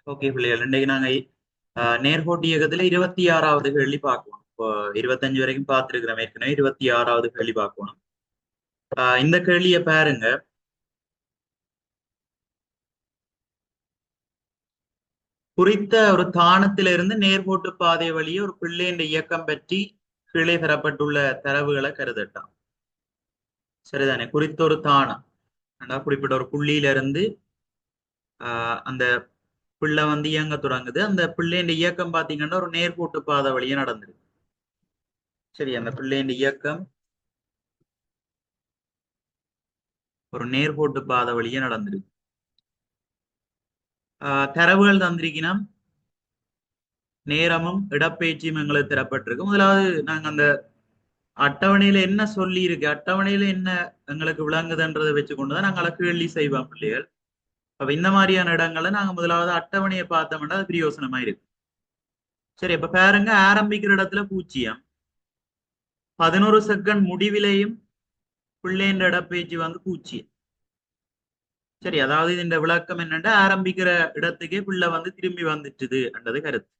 Okay பிள்ளைகள் இன்றைக்கு நாங்க நேர்கோட்டு இயக்கத்துல 26வது கேள்வி பார்க்கணும். இப்போ 25 வரைக்கும் பார்த்துருக்கிறோம். ஏற்கனவே 26வது கேள்வி பார்க்கணும். இந்த கேள்வியை பாருங்க. குறித்த ஒரு தானத்திலிருந்து நேர்கோட்டு பாதை வழியே ஒரு பிள்ளையின் இயக்கம் பற்றி கீழே தரப்பட்டுள்ள தரவுகளை கருதட்டாம். சரிதானே? குறித்த ஒரு தானம் குறிப்பிட்ட ஒரு புள்ளியில இருந்து அந்த பிள்ளை வந்து இயங்க தொடங்குது. அந்த பிள்ளையின் இயக்கம் பாத்தீங்கன்னா ஒரு நேர்கோட்டு பாதை வழியே நடந்துருக்கு. சரி, அந்த பிள்ளையின் இயக்கம் ஒரு நேர்கோட்டு பாதை வழியே நடந்திருக்கு. தரவுகள் தந்திருக்கினா நேரமும் இடப்பெயர்ச்சியும் எங்களுக்கு தரப்பட்டிருக்கு. முதலாவது நாங்க அந்த அட்டவணையில என்ன சொல்லி இருக்கு, அட்டவணையில என்ன எங்களுக்கு விளங்குதுன்றதை வச்சு கொண்டுதான் நாங்கள் கேள்வி செய்வோம் பிள்ளைகள். அப்ப இந்த மாதிரியான இடங்கள்ல நாங்க முதலாவது அட்டவணையை பார்த்தோம்னா அது பிரயோசனமா இருக்கு. சரி, இப்ப பாருங்க, ஆரம்பிக்கிற இடத்துல 0, 11 செகண்ட் முடிவிலையும் பிள்ளைன்ற இடப்பெயர்ச்சி வந்து 0. சரி, அதாவது இந்த விளக்கம் என்னன்னா ஆரம்பிக்கிற இடத்துக்கே பிள்ளை வந்து திரும்பி வந்துட்டுது என்றது கருத்து.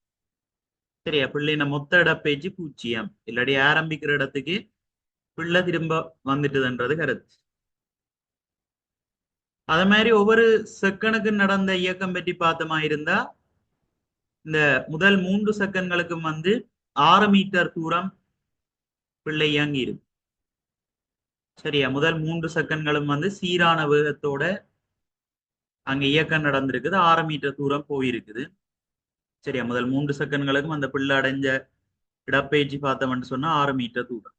சரியா? பிள்ளைன மொத்த இடப்பெயர்ச்சி 0, இல்லாட்டி ஆரம்பிக்கிற இடத்துக்கு பிள்ளை திரும்ப வந்துட்டுதுன்றது கருத்து. அதே மாதிரி ஒவ்வொரு செகண்டுக்கு நடந்த இயக்கம் பற்றி பார்த்தமா இருந்தா இந்த முதல் 3 செகண்ட்களுக்கும் வந்து 6 மீட்டர் தூரம் பிள்ளை இயங்கி இருக்கு. சரியா? முதல் 3 செகண்ட்களும் வந்து சீரான வேகத்தோட அங்க இயக்கம் நடந்திருக்குது, 6 மீட்டர் தூரம் போயிருக்குது. சரியா? முதல் 3 செகண்ட்களுக்கும் அந்த பிள்ளை அடைஞ்ச இடப்பெயர்ச்சி பார்த்தோம்னு சொன்னா 6 மீட்டர் தூரம்.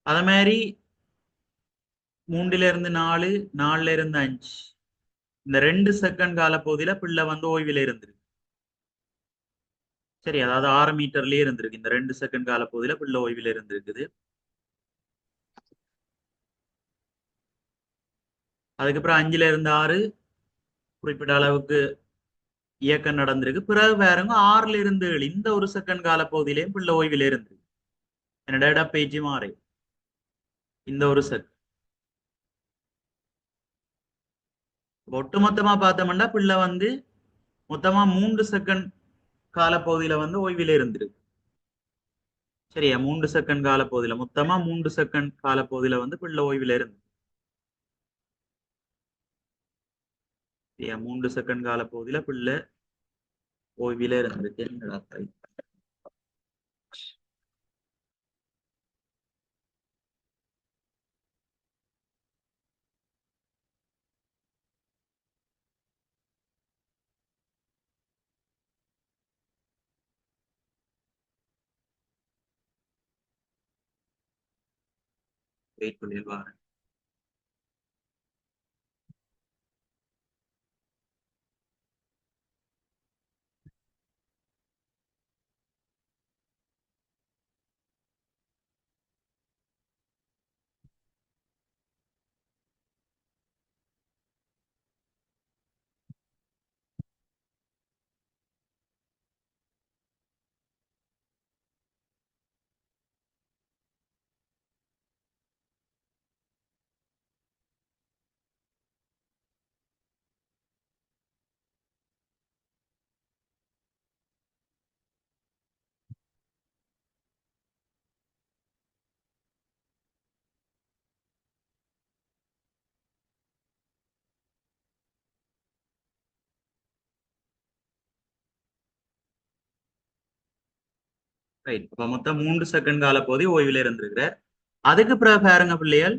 அத மாதிரி 3ல இருந்து 4, 4ல இருந்து 5, இந்த 2 செகண்ட் கால பகுதியில பிள்ளை வந்து ஓய்வில் இருந்திருக்கு. சரி, அதாவது 6 மீட்டர்லயே இருந்திருக்கு. இந்த 2 செகண்ட் கால பகுதியில பிள்ளை ஓய்வில் இருந்திருக்குது. அதுக்கப்புறம் 5ல இருந்து 6 குறிப்பிட்ட அளவுக்கு இயக்கம் நடந்திருக்கு. பிறகு பாருங்க 6ல இருந்து 7, இந்த 1 செகண்ட் கால பகுதியிலையும் பிள்ளை ஓய்வில் இருந்திருக்கு. என்னோட இடப்பெயர்ச்சி மாறி இந்த 1 செகண்ட். ஒட்டுமொத்தமா பார்த்தோம்னா பிள்ளை வந்து மொத்தமா 3 செகண்ட் கால பகுதியில வந்து ஓய்வில் இருந்திருக்கு. சரியா? 3 செகண்ட் கால பகுதியில மொத்தமா 3 செகண்ட் கால பகுதியில வந்து பிள்ளை ஓய்வில் இருந்து. சரியா? 3 செகண்ட் கால பகுதியில பிள்ளை ஓய்வில் இருந்திருக்கு. என்னடா வெயிட் பண்ணிடுவாங்க. ரைட். அப்ப மொத்தம் 3 செகண்ட் கால பகுதி ஓய்வில் இருந்திருக்கிறார். அதுக்கு பிறகு பாருங்க பிள்ளைகள்,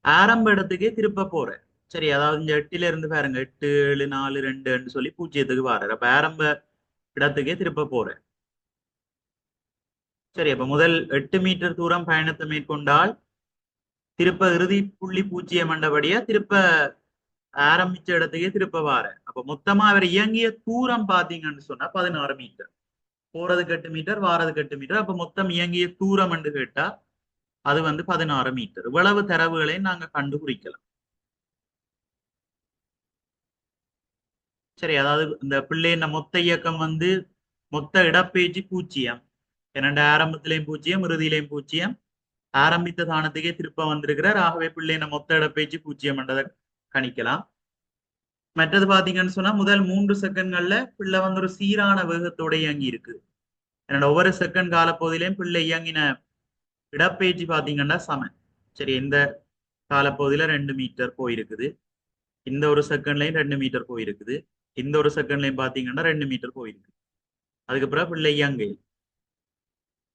ஆரம்ப இடத்துக்கே திருப்ப போறேன். சரி, அதாவது இந்த 8ல இருந்து பாருங்க 8, 7, 4, 2 சொல்லி 0க்கு வாரார். அப்ப ஆரம்ப இடத்துக்கே திருப்ப போறேன். சரி, அப்ப முதல் 8 மீட்டர் தூரம் பயணத்தை மேற்கொண்டால் திருப்ப இறுதி புள்ளி 0 மண்டபடியா திருப்ப ஆரம்பிச்ச இடத்துக்கே திருப்ப வாரேன். அப்ப மொத்தமா அவர் இயங்கிய தூரம் பாத்தீங்கன்னு சொன்னா 16 மீட்டர். போறதுக்கு 8 மீட்டர், வாரதுக்கு 8 மீட்டர். அப்ப மொத்தம் இயங்கிய தூரம் என்று கேட்டா அது வந்து 16 மீட்டர். இவ்வளவு தரவுகளை நாங்க கண்டுபிடிக்கலாம். சரி, அதாவது இந்த பிள்ளையின் மொத்த இயக்கம் வந்து மொத்த இடப்பெயர்ச்சி 0. இரண்டு ஆரம்பத்திலையும் 0, இறுதியிலையும் 0. ஆரம்பித்த தானத்துக்கே திருப்ப வந்திருக்கிறார். ஆகவே பிள்ளைன மொத்த இடப்பெயர்ச்சி 0 என்றதை கணிக்கலாம். மற்றது பாத்தீங்கன்னு சொன்னா முதல் 3 செகண்ட்கள்ல பிள்ளை வந்து ஒரு சீரான வேகத்தோட இயங்கி இருக்கு. என்னோட ஒவ்வொரு செகண்ட் காலப்பகுதியிலையும் பிள்ளை இயங்கின இடப்பெயர்ச்சி பாத்தீங்கன்னா சமன். சரி, இந்த காலப்பகுதியில 2 மீட்டர் போயிருக்குது, இந்த ஒரு செகண்ட்லயும் 2 மீட்டர் போயிருக்குது, இந்த ஒரு செகண்ட்லயும் பாத்தீங்கன்னா 2 மீட்டர் போயிருக்கு. அதுக்கு பிறகு பிள்ளை இயங்கை.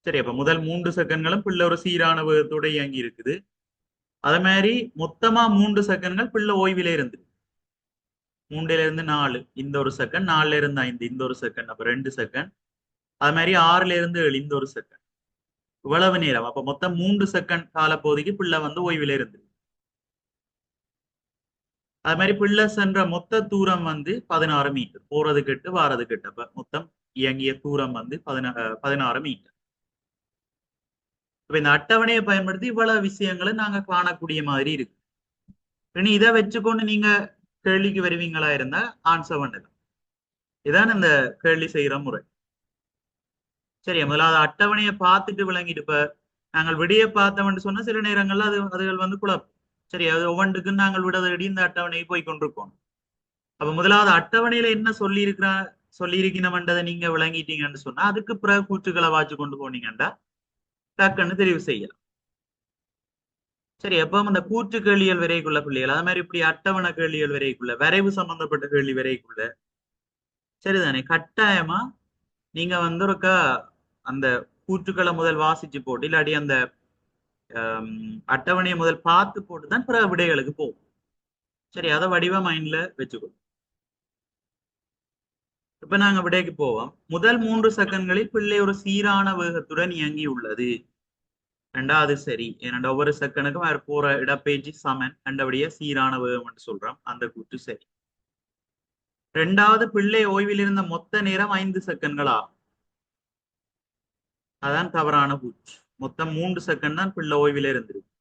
சரி, அப்ப முதல் 3 செகண்ட்களும் பிள்ளை ஒரு சீரான வேகத்தோட இயங்கி இருக்குது. அதே மாதிரி மொத்தமா 3 செகண்ட்கள் பிள்ளை ஓய்வில இருந்து 3ல இருந்து 4, இந்த ஒரு செகண்ட், 4ல இருந்து 5, இந்த ஒரு செகண்ட், அப்ப 2 செகண்ட். அது மாதிரி 6ல இருந்து 7, இந்த ஒரு செகண்ட். இவ்வளவு நேரம், அப்ப மொத்தம் 3 செகண்ட் காலப்பகுதிக்கு பிள்ளை வந்து ஓய்வில இருந்து. அது மாதிரி பிள்ளை சென்ற மொத்த தூரம் வந்து 16 மீட்டர், போறது கெட்டு வாரது கெட்டு, அப்ப மொத்தம் இயங்கிய தூரம் வந்து 16 மீட்டர். இப்ப இந்த அட்டவணையை பயன்படுத்தி இவ்வளவு விஷயங்களை நாங்க காணக்கூடிய மாதிரி இருக்கு. இனி இதை வச்சுக்கொண்டு நீங்க கேள்விக்கு வருவீங்களா இருந்தா ஆன்சர் பண்ணலாம். இதான் இந்த கேள்வி செய்யற முறை. சரி, முதலாவது அட்டவணையை பார்த்துட்டு விளங்கிட்டு, இப்ப நாங்கள் விடிய பார்த்தோம்னு சொன்னா சில நேரங்கள்ல அதுகள் வந்து குழப்பம். சரி, அது ஒவ்வொன்றுக்கு நாங்கள் விடதடி இந்த அட்டவணையை போய் கொண்டிருக்கோம். அப்ப முதலாவது அட்டவணையில என்ன சொல்லியிருக்கணும்ன்றதை நீங்க விளங்கிட்டீங்கன்னு சொன்னா அதுக்கு பிறகு கூற்றுக்களை வாச்சு கொண்டு போனீங்கன்னா டக்குன்னு தெரிவு செய்யலாம். சரி, எப்போ அந்த கூற்று கேள்விகள் வரைக்குள்ள பிள்ளைகள், அது மாதிரி இப்படி அட்டவணை கேள்விகள் வரைக்குள்ள, வரைவு சம்பந்தப்பட்ட கேள்வி வரைக்குள்ள சரிதானே, கட்டாயமா நீங்க வந்து ஒருக்கா அந்த கூற்றுக்களை முதல் வாசிச்சு போட்டு, இல்லாட்டி அந்த அட்டவணையை முதல் பார்த்து போட்டுதான் பிற விடைகளுக்கு போகும். சரி, அதை வடிவ மைண்ட்ல வச்சுக்கோ. இப்ப நாங்க விடைக்கு போவோம். முதல் 3 செகண்ட்களில் பிள்ளை ஒரு சீரான வேகத்துடன் இயங்கி உள்ளது. ரெண்டாவது சரி, ஏன்னா ஒவ்வொரு செகண்டுக்கும் அவர் போற இடப்பெயர்ச்சி சமன், ரெண்டபடியா சீரான வேகம் சொல்றோம், அந்த கூற்று சரி. ரெண்டாவது, பிள்ளை ஓய்வில் இருந்த மொத்த நேரம் 5 செகண்ட்கள் ஆகும். அதான் தவறான கூற்று. மொத்தம் 3 செகண்ட் தான் பிள்ளை ஓய்வில் இருந்திருக்கு.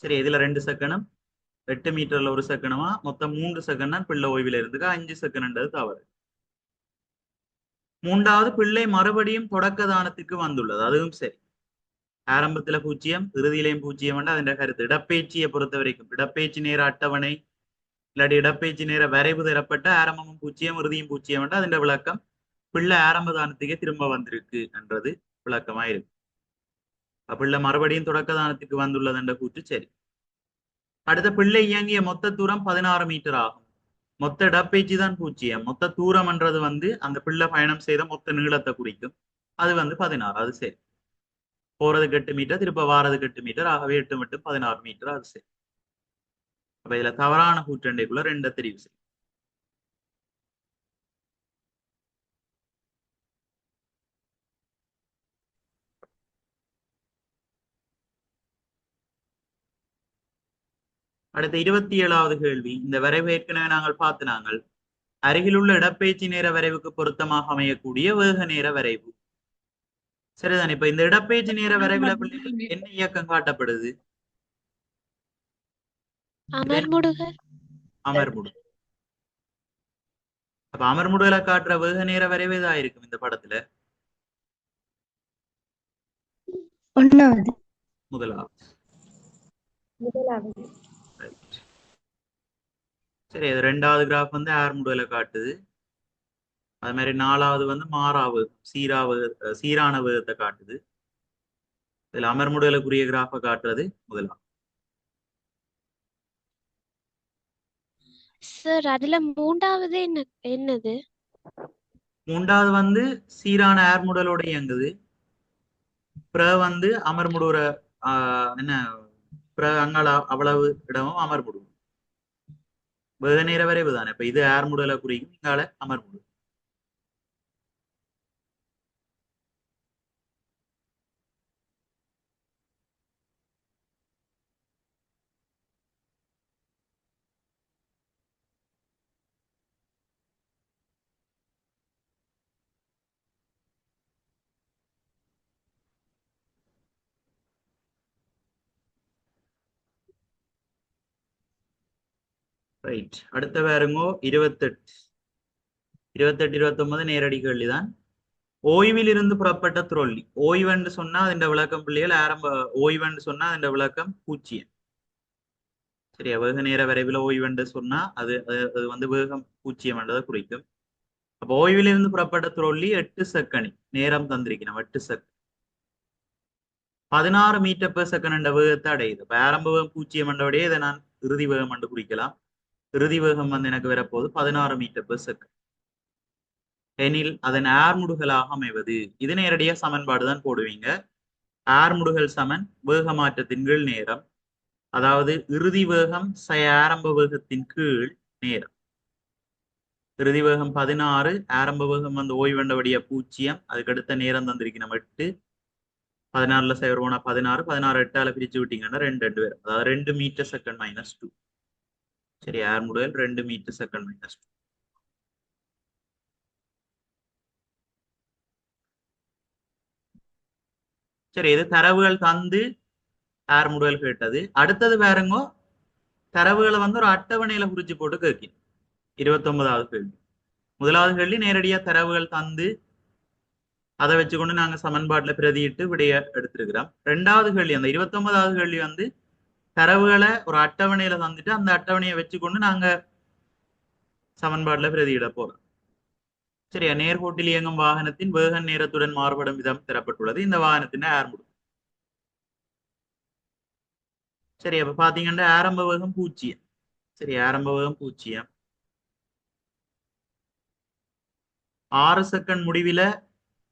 சரி, இதுல 2 செகண்டும் 8 மீட்டர்ல ஒரு செகண்டுமா, மொத்தம் 3 செகண்ட் தான் பிள்ளை ஓய்வில் இருந்துக்கு, 5 செகண்ட்ன்றது தவறு. மூன்றாவது, பிள்ளை மறுபடியும் தொடக்க தானத்துக்கு வந்துள்ளது, அதுவும் சரி. ஆரம்பத்துல 0, இறுதியிலையும் 0 அதன் கருத்து. இடப்பெயர்ச்சியை பொறுத்த வரைக்கும் இடப்பெயர்ச்சி நேர அட்டவணை இல்லாட்டி இடப்பெயர்ச்சி நேர வரைவு தரப்பட்ட ஆரம்பமும் 0 இறுதியும் 0 அதன் விளக்கம் பிள்ளை ஆரம்ப தானத்துக்கே திரும்ப வந்திருக்கு என்றது விளக்கமா இருக்கு. பிள்ளை மறுபடியும் தொடக்க தானத்துக்கு வந்துள்ளது என்ற கூற்று சரி. அடுத்த, பிள்ளை இயங்கிய மொத்த தூரம் 16 மீட்டர் ஆகும். மொத்த இடப்பெயர்ச்சி தான் 0, மொத்த தூரம் என்றது வந்து அந்த பிள்ளை பயணம் செய்த மொத்த நீளத்தை குறிக்கும், அது வந்து 16, அது சரி. போறதுக்கு 8 மீட்டர், திருப்ப வாரதுக்கு 8 மீட்டர், ஆகவே 8 மட்டும் 16 மீட்டர், அது சரி. அப்ப இதுல தவறான கூற்றண்டைக்குள்ள 2 தெரிவு செய்யும். அடுத்த 27வது கேள்வி. இந்த வரைவு ஏற்கனவே நாங்கள் பார்த்து நாங்கள் அருகிலுள்ள இடப்பெயர்ச்சி நேர வரைவுக்கு பொருத்தமாக அமையக்கூடிய வேக நேர வரைவு. சரிதான். இப்ப இந்த இடப்பெயர்ச்சி நேர வரைவுல என்ன இயக்கம் காட்டப்படுது? அமர்முடு. அப்ப அமர்முடுகளை காட்டுற வேக நேர வரைவு இதா இருக்கும் இந்த படத்துல. முதலாவது. சரி, அது 2வது கிராஃப் வந்து ஆர்முடுகளை காட்டுது. அது மாதிரி 4வது வந்து மாறாவு சீரான வேகத்தை காட்டுது. இதுல அமர்முடுகளுக்குரிய கிராஃபை காட்டுறது முதலாம். சார், அதுல மூன்றாவது என்னது? மூன்றாவது வந்து சீரான ஏர்முடலோட இயங்குது. வந்து அமர்முடுற என்ன அங்கால அவ்வளவு இடமும் அமர்முடும் வேக நேர வரைவு தானே. இப்ப இது ஏர்முடலை குறிக்கும், இங்கால அமர்முடு. ரைட், அடுத்த பாருங்கோ 28, 28, 29 நேரடி கேள்விதான். ஓய்விலிருந்து புறப்பட்ட துரொல்லி. ஓய்வென்று சொன்னா அதன் விளக்கம் பிள்ளைகள் ஆரம்ப ஓய்வென்று சொன்னா அதன் விளக்கம் பூச்சியம். சரியா, வேக நேர வரைவில் ஓய்வென்று சொன்னா அது அது வந்து வேகம் பூச்சியம் என்றதை குறிக்கும். அப்போ ஓய்விலிருந்து புறப்பட்ட துரொல்லி 8 செகண்ட் நேரம் தந்திருக்கணும். 8 செகண்ட் 16 மீட்டர் பெர் செகண்ட் என்ற வேகத்தை அடையுது. இப்ப ஆரம்ப வேகம் பூச்சியம் என்றபடியே இதை நான் இறுதி வேகம் என்று குறிக்கலாம். இறுதி வேகம் வந்து எனக்கு வரப்போது 16 மீட்டர் பெர் செகண்ட் எனில் அதன் ஆர்முடுகளாக அமைவது. இது நேரடியா சமன்பாடு தான் போடுவீங்க. ஆர்முடுகள் சமன் வேக மாற்றத்தின் கீழ் நேரம், அதாவது இறுதி வேகம் ஆரம்ப வேகத்தின் கீழ் நேரம். இறுதி வேகம் 16, ஆரம்ப வேகம் வந்து ஓய்வெண்டபடிய 0, அதுக்கு அடுத்த நேரம் தந்திருக்கணும் 8. 16ல சைவர் போனா 16, 16 8ஆல பிரிச்சு விட்டீங்கன்னா 2 வரும். அதாவது 2 மீட்டர் செகண்ட் மைனஸ் 2. சரி, ஆர்முடுகள் 2 மீட்டர் செகண்ட் மைனஸ் 2. சரி, இது தரவுகள் தந்து ஆர்முடுகள் கேட்டது. அடுத்தது பாருங்க, தரவுகளை வந்து ஒரு அட்டவணையில குறிச்சு போட்டு கேட்கும். 29வது கேள்வி. முதலாவது கேள்வி நேரடியா தரவுகள் தந்து அதை வச்சுக்கொண்டு நாங்க சமன்பாட்டுல பிரதியிட்டு விடைய எடுத்திருக்கிறோம். 2வது கேள்வி, அந்த 29வது கேள்வி வந்து தரவுகளை ஒரு அட்டவணையில தந்துட்டு அந்த அட்டவணையை வச்சுக்கொண்டு நாங்க சமன்பாட்டுல பிரதியிட போறோம். சரியா, நேர்கோட்டில் இயங்கும் வாகனத்தின் வேக நேரத்துடன் மாறுபடும் விதம் தரப்பட்டுள்ளது. இந்த வாகனத்தின் ஆர்முடு. சரி, அப்ப பாத்தீங்கன்னா ஆரம்ப வேகம் 0. சரி, ஆரம்ப வேகம் 0. 6 செகண்ட் முடிவில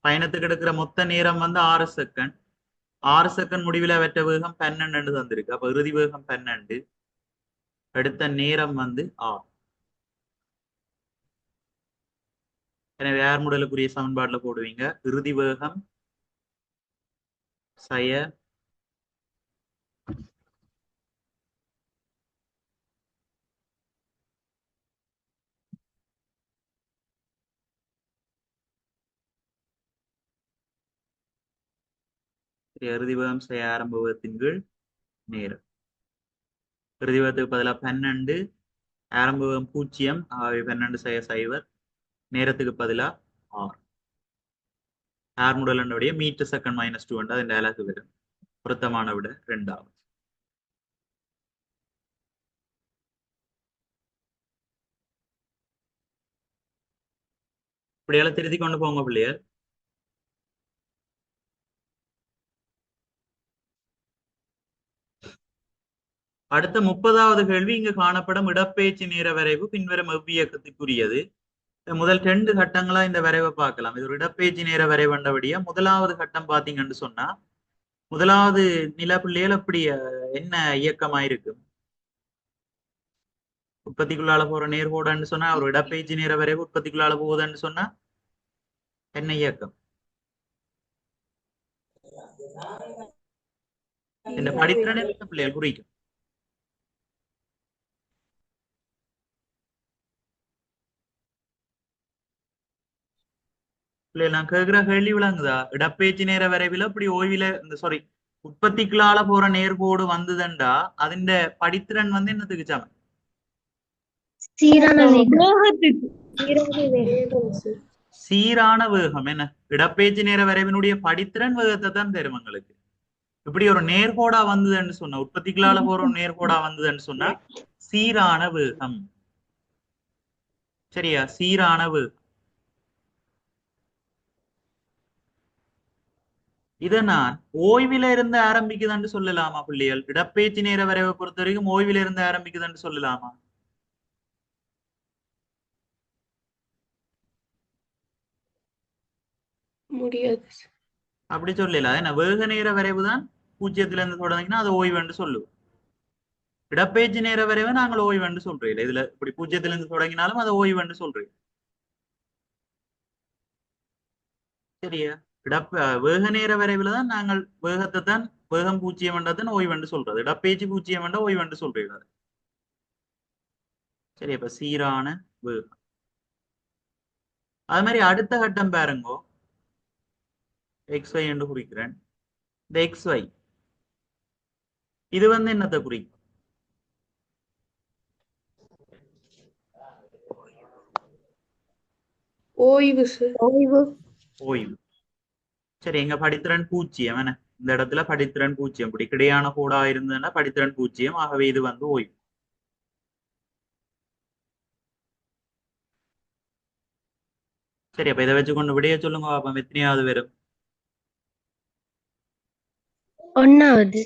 பயணத்துக்கு எடுக்கிற மொத்த நேரம் வந்து 6 செகண்ட். 6 செகண்ட் முடிவில் வெற்ற வேகம் 12 தந்திருக்கு. அப்ப இறுதி வேகம் 12, எடுத்த நேரம் வந்து 6. எனவே ஆர்முடலுக்குரிய சமன்பாடுல போடுவீங்க இறுதி வேகம் சய இறுதி வேகம் சய ஆரம்ப வேகத்தின் கீழ் நேரம். இறுதி வேகத்துக்கு பதிலாக 12, ஆரம்ப வேகம் 0, ஆகவே 12 சய சைவர், நேரத்துக்கு பதிலா 6. ஆர்முடல் என்னுடைய மீட்டர் செகண்ட் மைனஸ் 2 அதன் அலகு வரும். பொருத்தமான விட 2வது. இப்படியெல்லாம் திருத்தி கொண்டு போங்க பிள்ளையர். அடுத்த 30வது கேள்வி, இங்கு காணப்படும் இடப்பெயர்ச்சி நேர வரைவு பின்வரும் எவ்வியக்கத்துக்குரியது. முதல் 2 கட்டங்களா இந்த வரைவை பார்க்கலாம். இது ஒரு இடப்பெயர்ச்சி நேர வரைவண்டபடியா முதலாவது கட்டம் பாத்தீங்கன்னு சொன்னா, முதலாவது நில பிள்ளைகள் அப்படி என்ன இயக்கமா இருக்கு? உற்பத்திக்குள்ளால போற நேர்கோடான்னு சொன்னா ஒரு இடப்பெயர்ச்சி நேர வரைவு உற்பத்திக்குள்ளால போகுதுன்னு சொன்னா என்ன இயக்கம்? இந்த படித்திறனை பிள்ளைகள் குறிக்கும். பிள்ளைகள் நான் கேட்கிற கேள்வி விளங்குதா? இடப்பெயர்ச்சி நேர வரைவில் அப்படி ஓய்வில இந்த சாரி உற்பத்திக்குள்ளால போற நேர்கோடு வந்ததுண்டா அதிண்ட படித்திறன் வந்து என்னத்துக்கு சமம்? சீரான வேகம். என்ன இடப்பெயர்ச்சி நேர வரைவினுடைய படித்திறன் வேகத்தை தான் தரும் எங்களுக்கு. இப்படி ஒரு நேர்கோடா வந்ததுன்னு சொன்னா, உற்பத்திக்குள்ளால போற ஒரு நேர்கோடா வந்ததுன்னு சொன்னா சீரான வேகம். சரியா, சீரான வேகம். இதை நான் ஓய்வில இருந்து ஆரம்பிக்குதுன்னு சொல்லலாமா பிள்ளைகள்? இடப்பெயர்ச்சி நேர வரைவை பொறுத்த வரைக்கும் ஓய்வில இருந்து ஆரம்பிக்குதுன்னு சொல்லலாமா? முடியாது. அப்படி சொல்லல. ஏன்னா வேக நேர வரைவு தான் 0ல இருந்து தொடங்கினா அது ஓய்வுன்னு சொல்லுவோம். இடப்பெயர்ச்சி நேர வரைவை நாங்கள் ஓய்வுன்னு சொல்றீங்க. இதுல இப்படி 0ல இருந்து தொடங்கினாலும் அதை ஓய்வுன்னு சொல்றீங்க. சரியா, வேக நேர வரைவுல தான் நாங்கள் வேகத்தை தான் வேகம் 0 என்றதான் ஓய்வுன்னு சொல்றது. இடப்பெயர்ச்சி 0 என்ற ஓய்வுன்னு சொல்றீங்க. சரி, அப்ப சீரான வேகம். அது மாதிரி அடுத்த கட்டம் பாருங்கோ, XY என்று குறிக்கிறேன். இந்த XY இது வந்து என்னத்தை குறிக்கும்? ஓய்வு. ஓய்வு. ஓய்வு. சரி, எங்க படித்திறன் பூஜ்ஜியம் என்ன? இந்த இடத்துல படித்திறன் பூஜ்ஜியம், இப்படி கிடையான கோடா இருந்ததுன்னா படித்திறன் பூஜ்ஜியம், ஆகவே இது வந்து ஓய்வு. சரி, அப்ப இதை வச்சுக்கொண்டு விடைய சொல்லுங்க பாப்போம், எத்தனையாவது வரும்? ஒன்னாவது.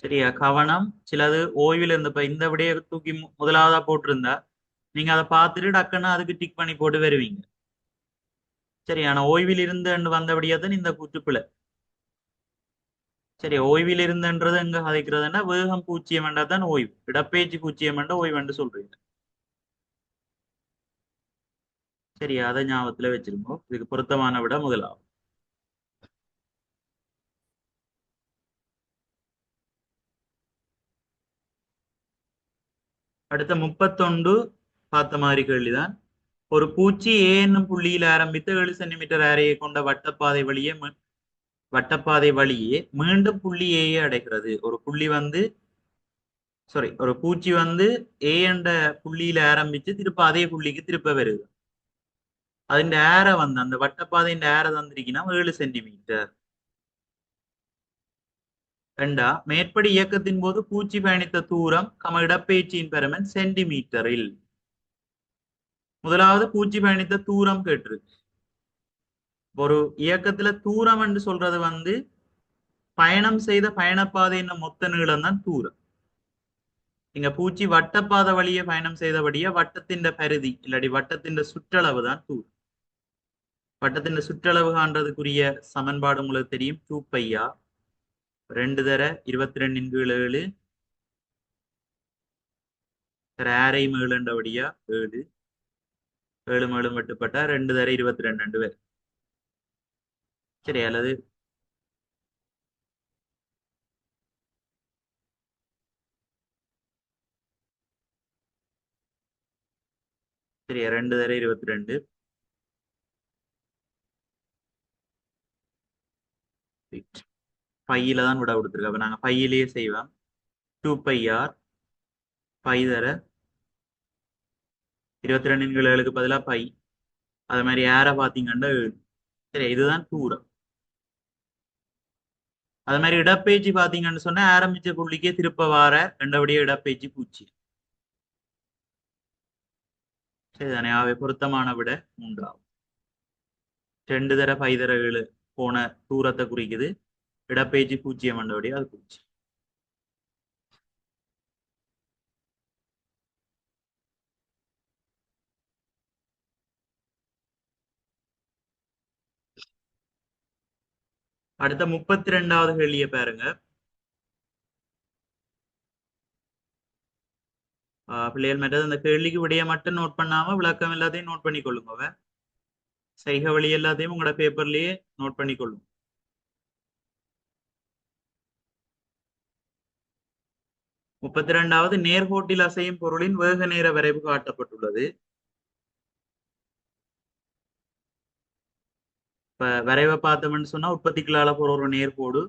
சரியா, கவனம். சிலது ஓய்வில் இருந்து இப்ப இந்த விடைய தூக்கி முதலாவதா போட்டிருந்தா நீங்க அதை பார்த்துட்டு டக்குன்னு அதுக்கு டிக் பண்ணி போட்டு வருவீங்க. சரி, ஆனா ஓய்வில் இருந்து வந்தபடியா தான் இந்த கூற்றுப்பிழை. சரி, ஓய்வில் இருந்துன்றது எங்க கதைக்கிறதுன்னா வேகம் பூஜ்ஜியம் என்றா தான் ஓய்வு, இடப்பெயர்ச்சி பூஜ்ஜியம் என்ற ஓய்வு என்று சொல்றீங்க. சரி, அதை ஞாபகத்துல வச்சிருக்கோம். இதுக்கு பொருத்தமான விட முதலாவது. அடுத்த 31 பார்த்த மாதிரி கேள்விதான். ஒரு பூச்சி ஏ என்னும் புள்ளியில் ஆரம்பித்து 7 சென்டிமீட்டர் ஆரையை கொண்ட வட்டப்பாதை வழியே மீண்டும் புள்ளி ஏயை அடைகிறது. ஒரு பூச்சி வந்து ஏ என்ற புள்ளியில ஆரம்பிச்சு திருப்ப அதே புள்ளிக்கு திருப்ப வருது. അതിന്റെ ആര വന്ന് அந்த வட்டப்பாதையின் ஆர தந்திருக்கீங்கன்னா 7 சென்டிமீட்டர். ரெண்டா, மேற்படி இயக்கத்தின் போது பூச்சி பயணித்த தூரம் இடப்பெயர்ச்சியின் பெருமன் சென்டிமீட்டரில். முதலாவது பூச்சி பயணித்த தூரம் கேட்டிருக்கு. ஒரு இயக்கத்துல தூரம் என்று சொல்றது வந்து பயணம் செய்த பயணப்பாதையின் மொத்த நீளம் தான் தூரம். இங்க பூச்சி வட்டப்பாதை வழியே பயணம் செய்தபடியே வட்டத்தின் பரிதி இல்லாட்டி வட்டத்தின் சுற்றளவு தான் தூரம். வட்டத்தின் சுற்றளவு காண்றதுக்குரிய சமன்பாடு உங்களுக்கு தெரியும். 2πr 2 தர 22/7 ஆரை மேலுண்டபடியா 7 7 மேலும் வெட்டுப்பட்டா 2 தர 22 பேர். சரி, அல்லது சரி 2 தர 22 பையில தான் விட கொடுத்துருக்கு. அப்ப நாங்க பையிலேயே செய்வோம். 2πr 5 தர 22/7 பதிலா பை. அது மாதிரி ஏற பாத்தீங்கன்னா 7. சரி, இதுதான் தூரம். அது மாதிரி இடப்பெயர்ச்சி பாத்தீங்கன்னு சொன்னா ஆரம்பிச்ச புள்ளிக்கே திருப்ப வார ரெண்டபடியே இடப்பெயர்ச்சி பூச்சி. சரிதானே? அவை பொருத்தமான விட 3. 2 தர 5 தர 7 போன தூரத்தை குறிக்குது. இடப்பெயர்ச்சி பூஜ்ஜியம் என்றபடியா அது பூச்சி. அடுத்த 32வது கேள்வியை பாருங்க. பிள்ளைகள் மற்றது அந்த கேள்விக்கு விடைய மட்டும் நோட் பண்ணாம விளக்கம் எல்லாத்தையும் நோட் பண்ணி கொள்ளுங்க. சைக வழி எல்லாத்தையும் உங்களோட பேப்பர்லயே நோட் பண்ணி கொள்ளுங்க. 32வது நேர்கோட்டில் அசையும் பொருளின் வேக நேர வரைவு காட்டப்பட்டுள்ளது. இப்ப வரைவை பார்த்தோம்னு சொன்னா உற்பத்திக்குள்ளால போற ஒரு நேர்கோடு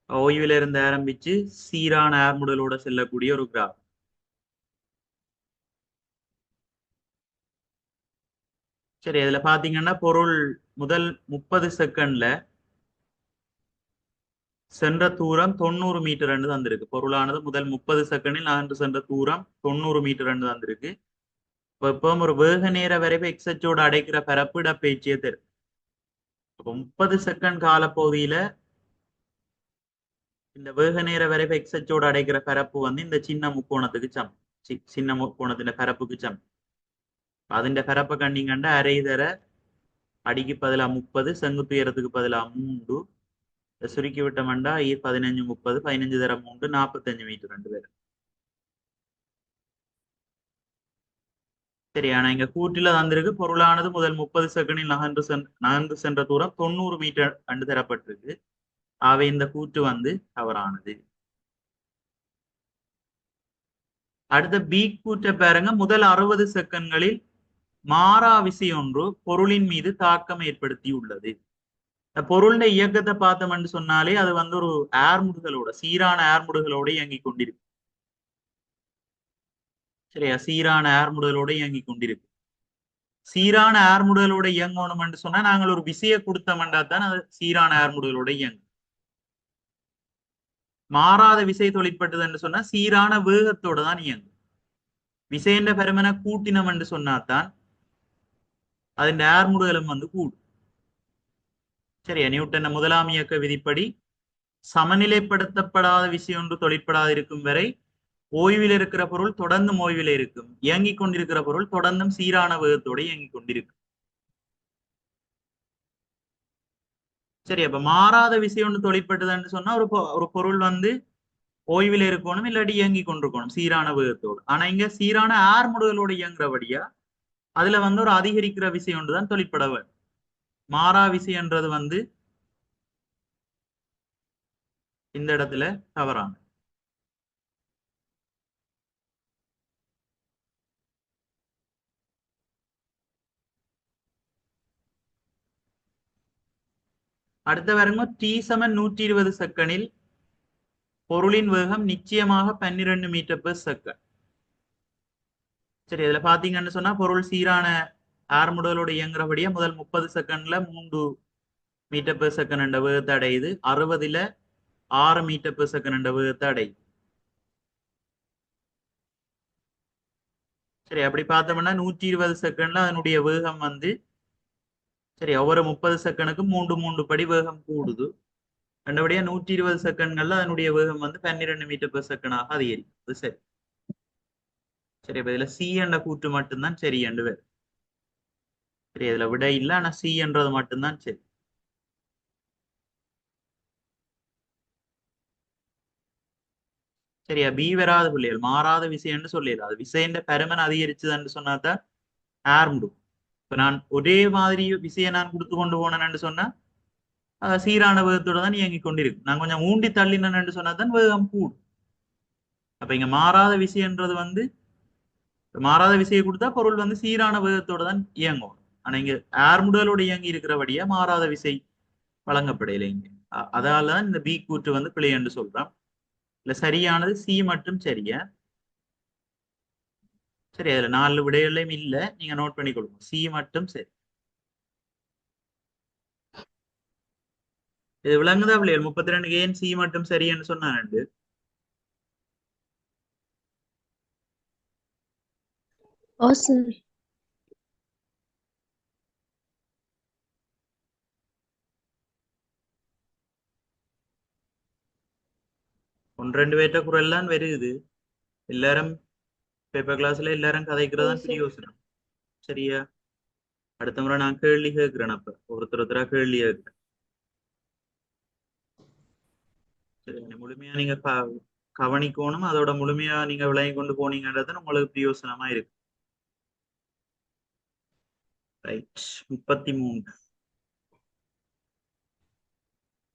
ஓய்வுல இருந்து ஆரம்பிச்சு சீரான ஆர்முடலோட செல்லக்கூடிய ஒரு கிராஃப். சரி, அதுல பாத்தீங்கன்னா பொருள் முதல் 30 செகண்ட்ல சென்ற தூரம் 90 மீட்டர் என்று தந்திருக்கு. பொருளானது முதல் 30 செகண்டில் நகர்ந்து சென்ற தூரம் 90 மீட்டர் என்று தந்திருக்கு. இப்போ ஒரு வேக நேர வரைவு எக்ஸச்சோட அடைக்கிற பரப்பு இடப்பெயர்ச்சியை தரும். அப்போ 30 செகண்ட் காலப்பகுதியில இந்த வேக நேர வரைவு எக்ஸச்சோட அடைக்கிற பரப்பு வந்து இந்த சின்ன முக்கோணத்துக்கு சமம். சின்ன முக்கோணத்தின் பரப்புக்கு சமம். അതിന്റെ பரப்பை கண்டிங்கண்டா அரை தர அடிக்கு பதிலா 30, செங்குத்து உயரத்துக்கு பதிலா 3, சுருக்கி விட்டோம்டா 15 30 15 தர 3 45 மீட்டர் 2 பேர். சரி, ஆனா இங்க கூட்டில தந்திருக்கு பொருளானது முதல் 30 செகண்டில் நகர்ந்து சென்ற தூரம் 90 மீட்டர் கண்டு தரப்பட்டிருக்கு. அவை இந்த கூற்று வந்து தவறானது. அடுத்த பி கூற்றை பாருங்க. முதல் 60 செகண்ட்களில் மாறா விசை ஒன்று பொருளின் மீது தாக்கம் ஏற்படுத்தி உள்ளது. பொருளுடைய இயக்கத்தை பார்த்தோம்னு சொன்னாலே அது வந்து ஒரு ஏர்முடுகளோட சீரான ஏர்முடுகளோட இயங்கி கொண்டிருக்கு. சரியா, சீரான ஏர்முடுகளோட இயங்கி கொண்டிருக்கு. சீரான ஆர்முடுகளோட இயங்கணும் என்று சொன்னா நாங்கள் ஒரு விசையை கொடுத்தோம்னா தான் அது சீரான ஆர்முடுகளோட இயங்கும். மாறாத விசை தொழிற்பட்டது என்று சொன்னா சீரான வேகத்தோட தான் இயங்கும். விசைன்ற பெருமனை கூட்டினம் என்று சொன்னாதான் அதன் ஆர்முடுகளும் கூடும். சரியா? நியூட்டன் முதலாம் இயக்க விதிப்படி சமநிலைப்படுத்தப்படாத விசை ஒன்று தொழிற்படாது இருக்கும் வரை ஓய்வில் இருக்கிற பொருள் தொடர்ந்தும் ஓய்வில் இருக்கும், இயங்கிக் கொண்டிருக்கிற பொருள் தொடர்ந்தும் சீரான வேகத்தோடு இயங்கிக் கொண்டிருக்கும். சரி, அப்ப மாறாத விசை ஒன்று தொழிற்பட்டதுன்னு சொன்னா ஒரு பொருள் ஓய்வில் இருக்கணும், இல்லாட்டி இயங்கி கொண்டிருக்கணும் சீரான வேகத்தோடு. ஆனா இங்க சீரான ஆர்முடுகளோடு இயங்குறபடியா அதுல ஒரு அதிகரிக்கிற விசை ஒன்றுதான் தொழிற்பட வேண்டும். மாறா விசைன்றது இந்த இடத்துல தவறான. அடுத்த பாருங்க, t = 120 செகண்டில் பொருளின் வேகம் நிச்சயமாக 12 மீட்டர்/செகண்ட். சரி, இதுல பாத்தீங்கன்னு சொன்னா பொருள் சீரான ஆர்முடுகளோடு இயங்குறபடியா முதல் 30 செகண்ட்ல 3 மீட்டர்/செகண்ட் என்ற வேகத்தை அடையுது, 60ல 6 மீட்டர்/செகண்ட் என்ற வேகத்தை அடையுது. சரி, அப்படி பார்த்தோம்னா 120 செகண்ட்ல அதனுடைய வேகம் சரி ஒவ்வொரு 30 செகண்டுக்கும் 3 படி வேகம் கூடுது. ரெண்டபடியா 120 செகண்ட்கள்ல அதனுடைய வேகம் 12 மீட்டர்/செகண்டாக அதிகரிக்குது. சரி சரி, இப்ப இதுல சி என்ற கூற்று மட்டும்தான் சரி என்று வேறு. சரி, இதுல விட இல்லை, ஆனா சி என்றது மட்டும்தான் சரி. சரியா? பி வராத பிள்ளைகள் மாறாத விசைன்னு சொல்லிடலாம். அது விசைன்ற பெருமன் அதிகரிச்சதுன்னு சொன்னாதான் ஆர்முடும். இப்ப நான் ஒரே மாதிரி விசையை நான் கொடுத்து கொண்டு போனேன்னு சொன்னா சீரான வேகத்தோட தான் இயங்கி கொண்டிருக்கு. நான் கொஞ்சம் ஊண்டி தள்ளினேன்னு சொன்னா தான் வேகம் கூடும். அப்ப இங்க மாறாத விசைன்றது மாறாத விசையை கொடுத்தா பொருள் சீரான வேகத்தோட தான் இயங்கும். ஆனா இங்க ஆர்முடலோட இயங்கி இருக்கிறபடியா மாறாத விசை வழங்கப்படையில இங்க. அதாலதான் இந்த பி கூற்று பிழை என்று சொல்றான். இல்ல சரியானது சி மட்டும் சரியா? சரி, அதுல 4 விடைகளையும் இல்ல, நீங்க நோட் பண்ணி கொடுங்க. சி மட்டும் சரி. இது விளங்குதா பிள்ளைகள்? 32 ஏன் சி மட்டும் சரின்னு சொன்னாண்டு? ஓ சார். ஒன்று ரெண்டு பேர்ட்ட குரல் தான் வருது. எல்லாரும் பேப்பர் கிளாஸ்ல எல்லாரும் கதைக்கிறதான் பெரிய யோசனை. சரியா? அடுத்த முறை நான் கேள்வி கேட்கிறேன். அப்ப ஒருத்தரா கேள்வி கேட்கிறேன். சரி, முழுமையா நீங்க கவனிக்கணும். அதோட முழுமையா நீங்க விளங்கி கொண்டு போனீங்கன்றது உங்களுக்கு பிரயோசனமா இருக்கு. ரைட். 33.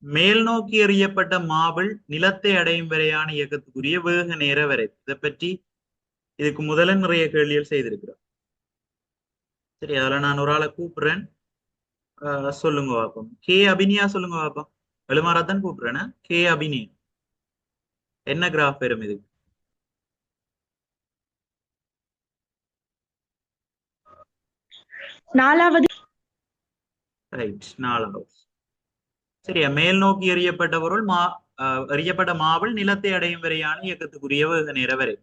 மேல் நோக்கி எறியப்பட்ட மாபிள் நிலத்தை அடையும் வரையான இயக்கத்துக்குரிய வேக நேர வரை. இதை பற்றி இதுக்கு முதல்ல நிறைய கேள்விகள் செய்திருக்கிறோம். சரி, அதுல நான் ஒரு ஆளை கூப்பிடுறேன். சொல்லுங்க பாப்போம். கே அபினியா சொல்லுங்க பாப்போம். எழுமாராத்தான் கூப்பிடுறேன்னா கே அபினியா. என்ன கிராஃப் வரும் இது? நாலாவது. ரைட், 4வது. சரியா? மேல் நோக்கி எறியப்பட்ட பொருள் எறியப்பட்ட மாபிள் நிலத்தை அடையும் வரையான இயக்கத்துக்குரிய வேக நேர வரை.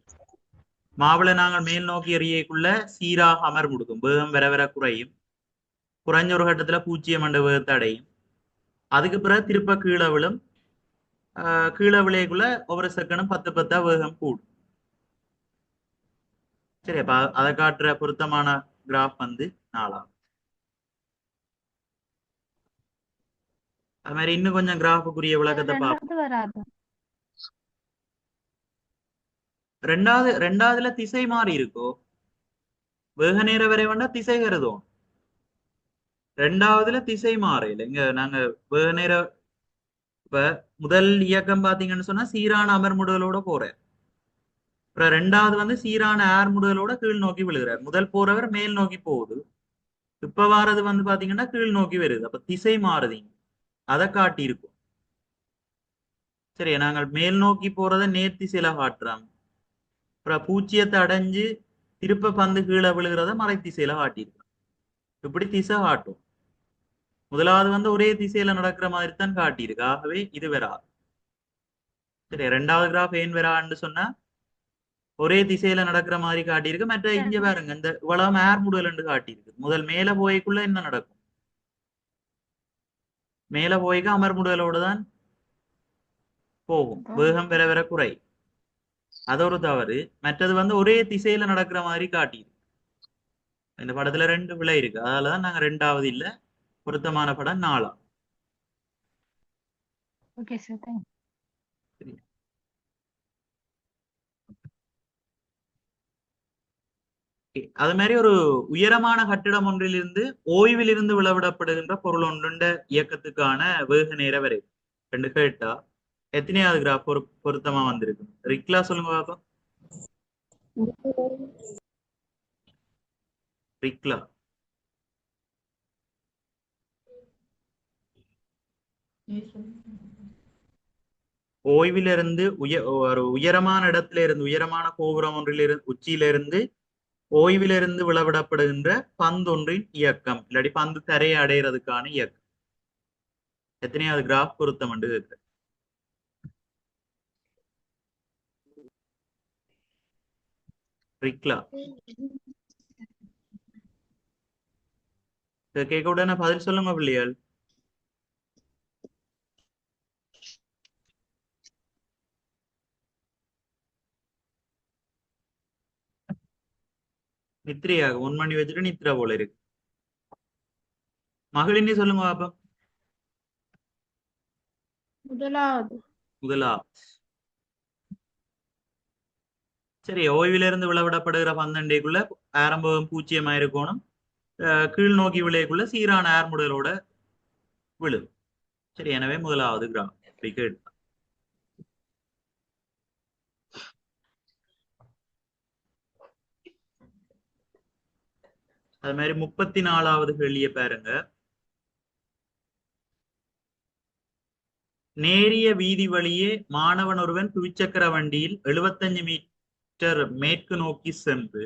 மாவிளை நாங்கள் மேல் நோக்கி எறியக்குள்ள சீராக அமர் முடுக்கும், வேகம் வர வர குறையும். குறைஞ்ச ஒரு கட்டத்துல 0 வேகத்தை அடையும். அதுக்கு பிறகு திருப்ப கீழே விழும். கீழே விளையக்குள்ள ஒவ்வொரு செகண்டும் 10 வேகம் கூடும். சரி, அப்ப அதை காட்டுற பொருத்தமான கிராஃப் 4. அது மாதிரி இன்னும் கொஞ்சம் கிராஃபுக்குரிய விளக்கத்தை பார்ப்போம். ரெண்டாவதுல திசை மாறி இருக்கோ? வேக நேர வரை வேண்டா திசை கருதும். ரெண்டாவதுல திசை மாறையில் இங்க நாங்க வேக நேர இப்ப முதல் இயக்கம் பாத்தீங்கன்னு சொன்னா சீரான அமர்முடலோட போறார். அப்புறம் ரெண்டாவது சீரான ஆர்முடலோட கீழ் நோக்கி விழுகிறார். முதல் போறவர் மேல் நோக்கி போகுது. இப்ப வாரது பாத்தீங்கன்னா கீழ் நோக்கி வருது. அப்ப திசை மாறுதீங்க, அதை காட்டி இருக்கும். சரி, நாங்கள் மேல் நோக்கி போறதை நேர் திசையில காட்டுறாங்க. அப்புறம் 0 அடைஞ்சு திருப்ப பந்து கீழே விழுகிறத மறை திசையில காட்டியிருக்கோம். இப்படி திசை காட்டும். முதலாவது வந்து ஒரே திசையில நடக்கிற மாதிரி தான் காட்டியிருக்கு. ஆகவே இது வராது. சரி, ரெண்டாவது கிராஃப் ஏன் வரான்னு சொன்னா ஒரே திசையில நடக்கிற மாதிரி காட்டியிருக்கு. மற்ற இங்க பாருங்க, இந்த இவ்வளவு ஏர் முடுவல் காட்டியிருக்கு. முதல் மேல போய்க்குள்ள என்ன நடக்கும்? மேல போய்க்கு அமர் முடுவலோட தான் போகும். வேகம் வர வர குறை. அது ஒரு தவறு. மற்றது வந்து ஒரே திசையில நடக்கிற மாதிரி காட்டியிருக்கு. இந்த படத்துல ரெண்டு விலை இருக்கு. அதனாலதான் நாங்க ரெண்டாவது இல்ல, பொருத்தமான படம் 4. ஓகே சார், தேங்க் சரி. அது மாதிரி ஒரு உயரமான கட்டிடம் ஒன்றிலிருந்து ஓய்விலிருந்து விளவிடப்படுகின்ற பொருள் ஒன்றுண்ட இயக்கத்துக்கான வேக நேர வரை ரெண்டு கேட்டா எத்தனையாவது கிராஃப் பொருத்தமா வந்திருக்கு? ரிக்லா சொல்லுங்க பாப்போம். ரிக்லா ஓய்விலிருந்து ஒரு உயரமான இடத்துல இருந்து, உயரமான கோபுரம் ஒன்றிலிருந்து உச்சியிலிருந்து ஓய்விலிருந்து விளவிடப்படுகின்ற பந்தொன்றின் இயக்கம், இல்லாட்டி பந்து தரையை அடைகிறதுக்கான இயக்கம். எத்தனையாவது கிராஃப் பொருத்தம் என்று கேட்கிறேன். ரிக்லா கேட்க உடனே பதில் சொல்லுங்க பிள்ளைகள். நித்ரையாக 1 மணி வச்சுட்டு நித்ரா போல இருக்கு. மகளினி சொல்லுங்க பாப்பா. முதலாவது. சரி, ஓய்விலிருந்து விளவிடப்படுகிற பந்தண்டைக்குள்ள ஆரம்பம் பூச்சியமா இருக்கணும். கீழ் நோக்கி விளையக்குள்ள சீரான ஏர் முடலோட விழும். சரி, எனவே முதலாவது கிராம் விக்கெட். அது மாதிரி 34வது கேள்வியை பாருங்க. நேரிய வீதி வழியே மாணவன் ஒருவன் துவிச்சக்கர வண்டியில் 75 மீட்டர் மேற்கு நோக்கி சென்று,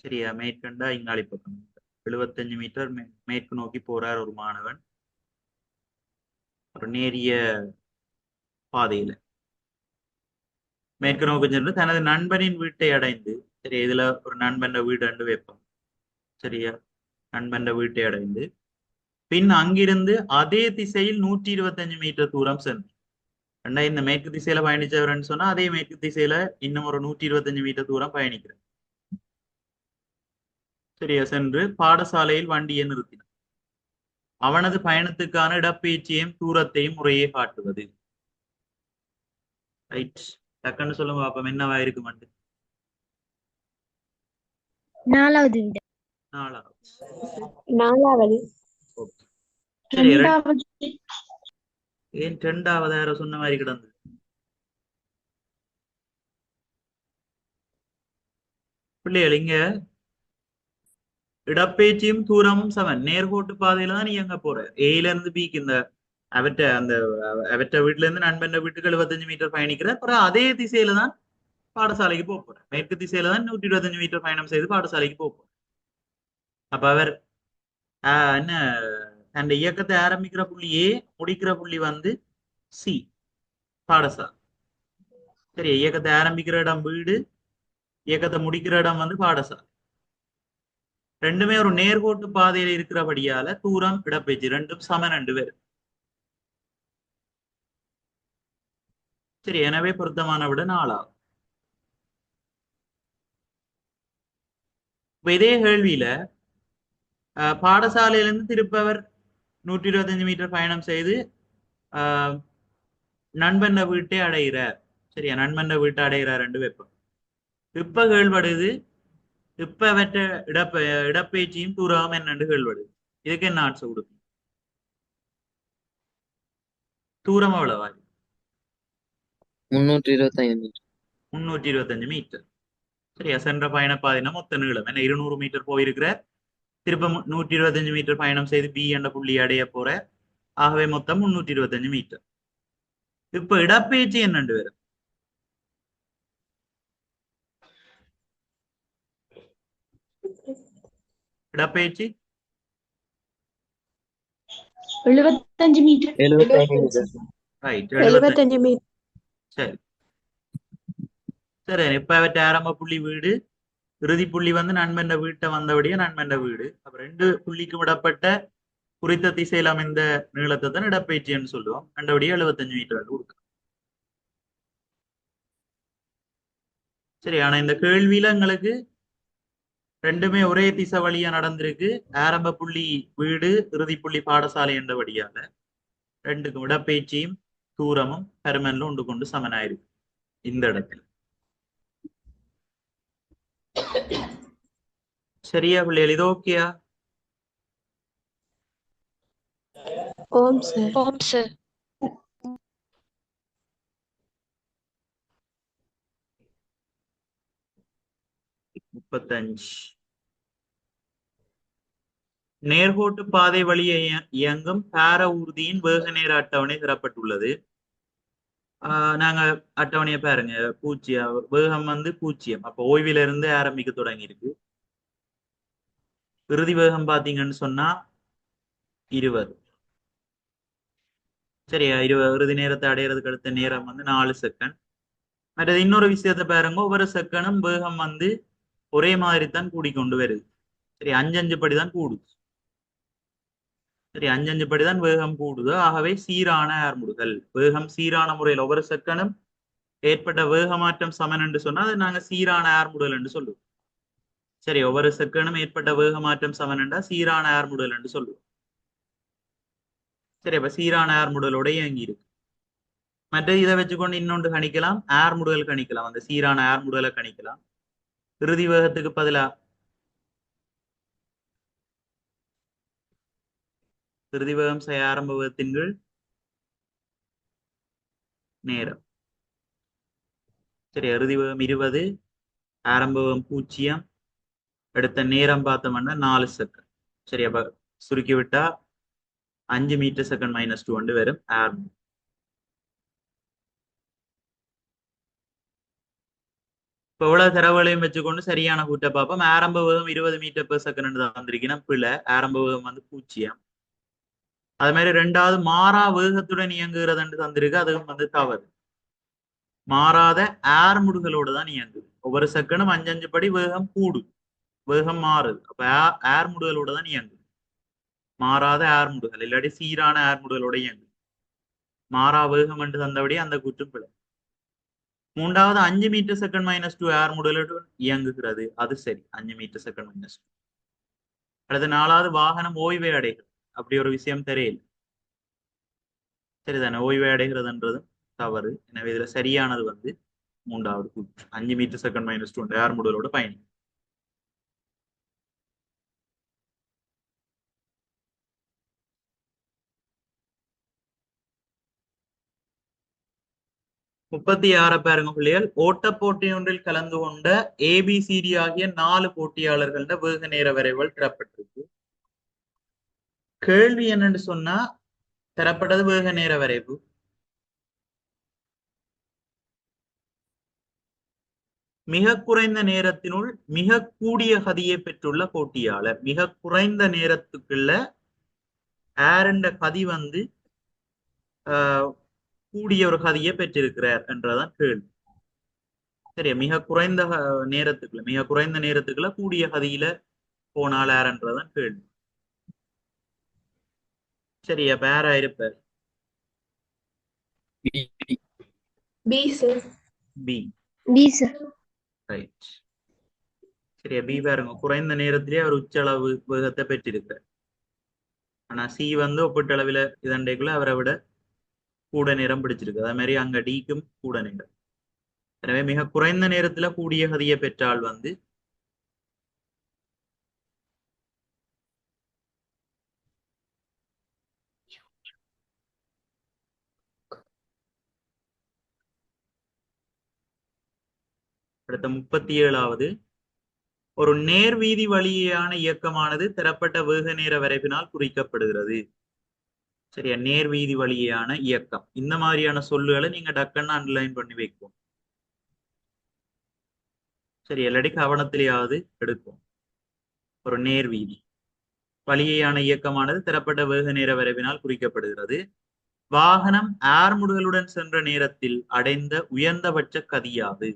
சரியா, மேற்கண்டா இங்காளி பக்கம் 75 மீட்டர் மேற்கு நோக்கி போறார் ஒரு மாணவன் ஒரு நேரிய பாதையில மேற்கு நோக்கி சென்று தனது நண்பனின் வீட்டை அடைந்து, சரி, இதுல ஒரு நண்பன் வீடு அண்டு வைப்போம். சரியா, நண்பன் வீட்டை அடைந்து பின் அங்கிருந்து அதே திசையில் 125 மீட்டர் தூரம் சென்று, இந்த மேற்கு திசையில பயணிச்சவர்னு சொன்னா அதே மேற்கு திசையில இன்னும் ஒரு 125 மீட்டர் தூரம் பயணிக்கிறேன். சரியா, சென்று பாடசாலையில் வண்டியை நிறுத்தினான். அவனது பயணத்துக்கான இடப்பெயர்ச்சியையும் தூரத்தையும் முறையே காட்டுவது. ரைட், டக்குன்னு சொல்லுங்க பாப்போம், என்னவா இருக்குமாண்டு. 4வது விட. 4வது. சரி, ஏன் 2வது யாரோ சொன்ன மாதிரி கிடந்தது? பிள்ளைகள் இங்க இடப்பெயர்ச்சியும் தூரமும் சமன். நேர்கோட்டு பாதையில தான் நீ எங்க போற. ஏல இருந்து பிக்கு இந்த அவற்ற வீட்டுல இருந்து நண்பன் வீட்டுக்கு 75 மீட்டர் பயணிக்கிற, அப்புறம் அதே திசையில தான் பாடசாலைக்கு போற. மேற்கு திசையில தான் 125 மீட்டர் பயணம் செய்து பாடசாலைக்கு போற. அப்ப அவர் என்ன அந்த இயக்கத்தை ஆரம்பிக்கிற புள்ளியே முடிக்கிற புள்ளி வந்து சி, பாடசாலை. சரி, இயக்கத்தை ஆரம்பிக்கிற இடம் வீடு, இயக்கத்தை முடிக்கிற இடம் வந்து பாடசாலை. ரெண்டுமே ஒரு நேர்கோட்டு பாதையில இருக்கிறபடியால தூரம் இடப்பெயர்ச்சி ரெண்டும் சமன் 2 பேர். சரி, எனவே பொருத்தமான விட 4. இதே கேள்வியில பாடசாலையிலிருந்து திருப்பவர் 125 மீட்டர் பயணம் செய்து நண்பன் வீட்டை அடைகிறார். சரியா, நண்பன் வீட்டை அடைகிறார் 2 வெப்பம். இப்ப கேள்வடுது, இப்ப அவற்ற இடப்பெயர்ச்சியும் தூரம் என்னன்னு கேள்வடுது. இதுக்கு என்ன ஆன்சர் கொடுக்கும்? தூரம் எவ்வளவா? 325 மீட்டர். 325 மீட்டர். சரியா, சென்ற பயணப்பாதைனா மொத்த நீளம் என்ன 200 மீட்டர் போயிருக்கிற, திருப்ப 125 மீட்டர் பயணம் செய்து பி என்ற புள்ளி அடைய போற. ஆகவே மொத்தம் 325 மீட்டர். இப்ப இடப்பெயர்ச்சி என்னண்டு வரும்? இடப்பெயர்ச்சி 75 மீட்டர். 75 மீட்டர். Right 75 metre. சரி சரி. இப்ப அவற்றை ஆரம்ப புள்ளி வீடு, இறுதி புள்ளி வந்து நண்பன் வீட்டை வந்தபடியே நண்பன் வீடு. அப்ப 2 புள்ளிக்கு விடப்பட்ட குறித்த திசையில் அமைந்த நீளத்தை தான் இடப்பெயர்ச்சின்னு சொல்லுவோம். கண்டபடியே 75 மீட்டர் கொடுக்கும். சரி, ஆனா இந்த கேள்வியில எங்களுக்கு ரெண்டுமே ஒரே திசை வழியா நடந்திருக்கு. ஆரம்ப புள்ளி வீடு, இறுதி புள்ளி பாடசாலை என்றபடியால 2க்கும் இடப்பெயர்ச்சியும் தூரமும் பெருமன்ல ஒன்று கொண்டு சமனாயிருக்கு இந்த இடத்துல. சரியா பிள்ளைகள்? இது ஓகேயா? ஓம் சார். 35. நேர்கோட்டு பாதை வழியை இயங்கும் பார ஊர்தியின் வேக நேர அட்டவணை தரப்பட்டுள்ளது. நாங்க அட்டவணையை பாருங்க. 0 வேகம் வந்து 0. அப்ப ஓய்வில இருந்து ஆரம்பிக்க தொடங்கி இருக்கு. இறுதி வேகம் பாத்தீங்கன்னு சொன்னா 20. சரியா? 20 இறுதி நேரத்தை அடையிறதுக்கு அடுத்த நேரம் வந்து 4 செகண்ட். மற்றது இன்னொரு விஷயத்தை பாருங்க, ஒவ்வொரு செகண்டும் வேகம் வந்து ஒரே மாதிரி தான் கூடிக்கொண்டு வருது. சரி, 5 படிதான் கூடுது. சரி, 5 படிதான் வேகம் கூடுது. ஆகவே சீரான ஏர்முடுதல், வேகம் சீரான முறையில் ஒவ்வொரு செகண்டும் ஏற்பட்ட வேகமாற்றம் சமன் என்று சொன்னா அது நாங்க சீரான ஏர்முடுதல் என்று சொல்லுவோம். சரி, ஒவ்வொரு செகண்டும் ஏற்பட்ட வேகமாற்றம் சமன் என்றா சீரான ஏர்முடுதல் என்று சொல்லுவோம். சரி, அப்ப சீரான ஏர்முடுதலோட இயங்கி இருக்கு. மற்ற இதை வச்சுக்கொண்டு இன்னொன்று கணிக்கலாம், ஏர்முடுதல் கணிக்கலாம். அந்த சீரான ஏர்முடுதலை கணிக்கலாம். இறுதி வேகத்துக்கு பதிலா இறுதி வேகம் ஆரம்ப வேகத்தின் கீழ் நேரம். சரி, இறுதி வேகம் 20, ஆரம்ப வேகம் 0, எடுத்த நேரம் பார்த்தோம்னா 4 செகண்ட். சரி, அப்ப சுருக்கி விட்டா 5 மீட்டர் செகண்ட் -2 வந்து வரும் ஏர். இப்போ இவ்வளவு தரவுகளையும் வச்சுக்கொண்டு சரியான கூட்ட பார்ப்போம். ஆரம்ப வேகம் 20 மீட்டர் பெர் செகண்ட் தான் வந்திருக்கீங்கன்னா பிள்ளை. ஆரம்ப வேகம் வந்து 0. அது மாதிரி 2வது மாறா வேகத்துடன் இயங்குகிறது தந்திருக்கு, அதுவும் வந்து தவறு. மாறாத ஏர் முடுகளோடு தான் இயங்குது. ஒவ்வொரு செகண்டும் 5 படி வேகம் கூடுது, வேகம் மாறுது. அப்ப ஏர் முடுகளோட தான் இயங்குது. மாறாத ஏர் முடுகள் இல்லாட்டி சீரான ஏர் முடுகளோட இயங்குது. மாறா வேகம் என்று தந்தபடி அந்த கூற்றும் பிழை. 3வது 5 மீட்டர் செகண்ட் -2 ஏர் முடுகளோடு இயங்குகிறது, அது சரி. 5 மீட்டர் செகண்ட் -2. அடுத்து 4வது வாகனம் ஓய்வை அடைகிறது, அப்படி ஒரு விஷயம் தெரியல. சரிதானே? ஓய்வை அடைகிறதுன்றது தவறு. எனவே இதுல சரியானது வந்து 3வது கூற்று. 5 மீட்டர் செகண்ட் -2 ஏர் முடுகளோட பயணி. முப்பத்தி 6 பாருங்க பிள்ளைகள். ஓட்ட போட்டி ஒன்றில் கலந்து கொண்ட ABCD ஆகிய 4 போட்டியாளர்கள வேக நேர வரைவுகள் தரப்பட்டிருக்கு. கேள்வி என்னன்னு சொன்னா, தரப்பட்டது வேக நேர வரைவு. மிக குறைந்த நேரத்தினுள் மிக கூடிய கதியை பெற்றுள்ள போட்டியாளர். மிக குறைந்த நேரத்துக்குள்ள ஏரண்ட கதி வந்து கூடிய ஒரு கதியை பெற்றிருக்கிறார் என்றதான் கேள்வி. சரியா? மிக குறைந்த நேரத்துக்குள்ள கூடிய கதியில போனால் யாருன்றதான் கேள்வி. சரியா? பேரா இருப்பார் பி சார். ரைட். சரியா? பி பாருங்க, குறைந்த நேரத்திலேயே அவர் உச்சளவு வேகத்தை பெற்றிருக்கிறார். ஆனா சி வந்து ஒப்பீட்டளவில் இதண்டைக்குள்ள அவரை விட கூட நேரம் பிடிச்சிருக்கு. அதே மாதிரி அங்க டிக்கும் கூட நேரம். எனவே மிக குறைந்த நேரத்துல கூடிய கதியை பெற்றால் வந்து அடுத்த 37வது, ஒரு நேர்வீதி வழியான இயக்கமானது தரப்பட்ட வேக நேர வரைவினால் குறிக்கப்படுகிறது. சரியா? நேர்வீதி வழியான இயக்கம். இந்த மாதிரியான சொல்லுகளை நீங்க டக்குன்னு அண்டர்லைன் பண்ணி வைக்கும். சரி, இல்லாட்டி கவனத்திலேயாவது எடுக்கும். ஒரு நேர்வீதி வழியேயான இயக்கமானது தரப்பட்ட வேக நேர வரைவினால் குறிக்கப்படுகிறது. வாகனம் ஆர்முடுகளுடன் சென்ற நேரத்தில் அடைந்த உயர்ந்தபட்ச கதியாது.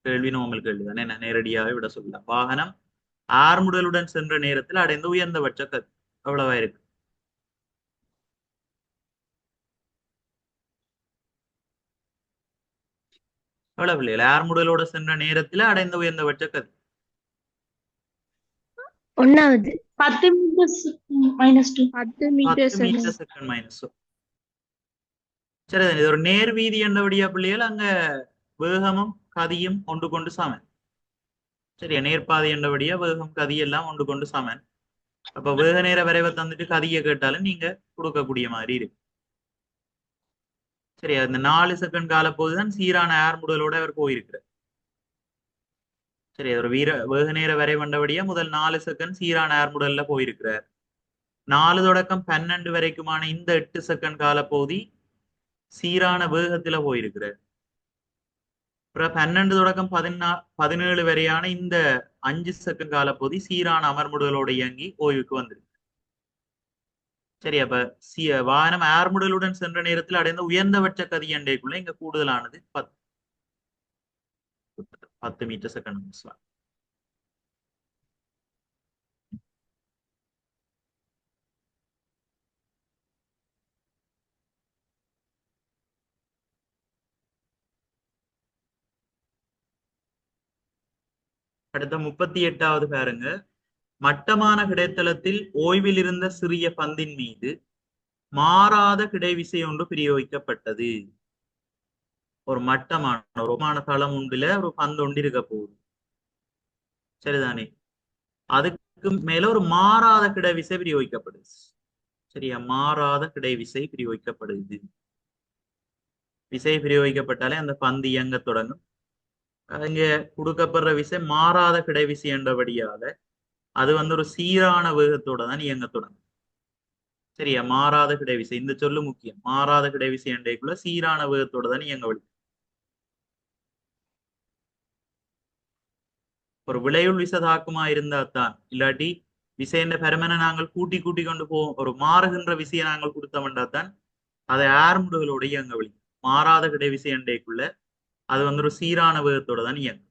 கேள்வி நோமல் கேள்விதானே, என்ன நேரடியாக விட சொல்லலாம். வாகனம் ஆர்முடலுடன் சென்ற நேரத்தில் அடைந்த உயர்ந்தபட்ச கதி எவ்வளவா இருக்கு? எவ்வளவு பிள்ளைகள்? ஆர்முடலோட சென்ற நேரத்தில் அடைந்த உயர்ந்தபட்ச கதி 1வது 10 metre -2 10 metre 10 metre second minus. சரி, இது ஒரு நேர் வீதி என்றபடியா பிள்ளைகள் அங்க வேகமும் கதியும் ஒன்று கொண்டு சமன். சரியா, நேர்பாதை என்றபடியா வேகம் கதி எல்லாம் ஒன்று கொண்டு சமன். அப்ப வேக நேர வரைவை தந்துட்டு கதியை கேட்டாலும் நீங்க கொடுக்கக்கூடிய மாதிரி இருக்கு. சரியா, இந்த 4 செகண்ட் கால போதுதான் சீரான ஆர்முடலோட அவர் போயிருக்கிறார். சரி, ஒரு வேக நேர வரை வந்தபடியா முதல் 4 செகண்ட் சீரான ஆர்முடல்ல போயிருக்கிறார். 4 தொடக்கம் 12 வரைக்குமான இந்த 8 செகண்ட் கால பகுதி சீரான வேகத்துல போயிருக்கிறார். அப்புறம் 12 தொடக்கம் 17 வரையான இந்த 5 செகண்ட் கால பகுதி சீரான அமர்முடலோட இயங்கி ஓய்வுக்கு வந்திருக்கு. சரி, அப்ப வாகனம் ஆர்முடலுடன் சென்ற நேரத்தில் அடைந்த உயர்ந்தபட்ச கதி அண்டைக்குள்ள இங்க கூடுதலானது 10 மீட்டர் செகண்ட். அடுத்த 38வது பாருங்க. மட்டமான கிடைத்தளத்தில் ஓய்வில் இருந்த சிறிய பந்தின் மீது மாறாத கிடைவிசை ஒன்று பிரயோகிக்கப்பட்டது. ஒரு மட்டமான ஒரு தளம் உண்டுல ஒரு பந்து ஒன்று இருக்க போகுது. சரிதானே, அதுக்கு மேல ஒரு மாறாத கிடைவிசை பிரயோகிக்கப்படுது. சரியா, மாறாத கிடைவிசை பிரயோகிக்கப்படுது. விசை பிரயோகிக்கப்பட்டாலே அந்த பந்து இயங்க தொடங்கும். அங்க கொடுக்கப்படுற விசை மாறாத கிடைவிசை என்றபடியால அது ஒரு சீரான வேகத்தோட தான் இயங்க தொடங்கும். சரியா, மாறாத கிடைவிசை இந்த சொல்லு முக்கியம். மாறாத கிடைவிசை என்றைக்குள்ள சீரான வேகத்தோட தான் இயங்க வழி. ஒரு விளைவுள் விசை தாக்குமா இருந்தா தான், இல்லாட்டி விசைன்ற பெருமனை நாங்கள் கூட்டி கூட்டி கொண்டு போவோம். ஒரு மாறுகின்ற விசையை நாங்கள் கொடுத்தோம்னா தான் அதை ஆர்முடுகளோட இயங்க வழி. மாறாத கிடைவிசை என்றைக்குள்ள அது ஒரு சீரான வேகத்தோட தான் இயங்கும்.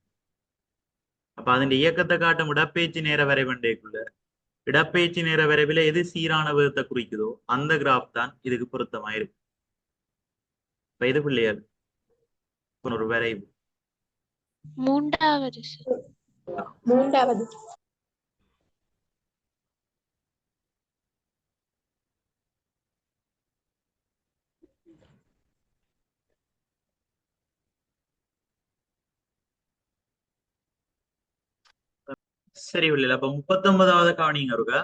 அப்ப அதன் இயக்கத்தை காட்டும் இடப்பெயர்ச்சி நேர வரைவண்டைக்குள்ள இடப்பெயர்ச்சி நேர வரைவில எது சீரான வேகத்தை குறிக்குதோ அந்த கிராஃப் தான் இதுக்கு பொருத்தமாயிருக்கு. இப்ப இது பிள்ளையார் ஒரு வரைவு. மூன்றாவது சரி பிள்ளைல, அப்ப 39வது கவனிங்க இருக்கா.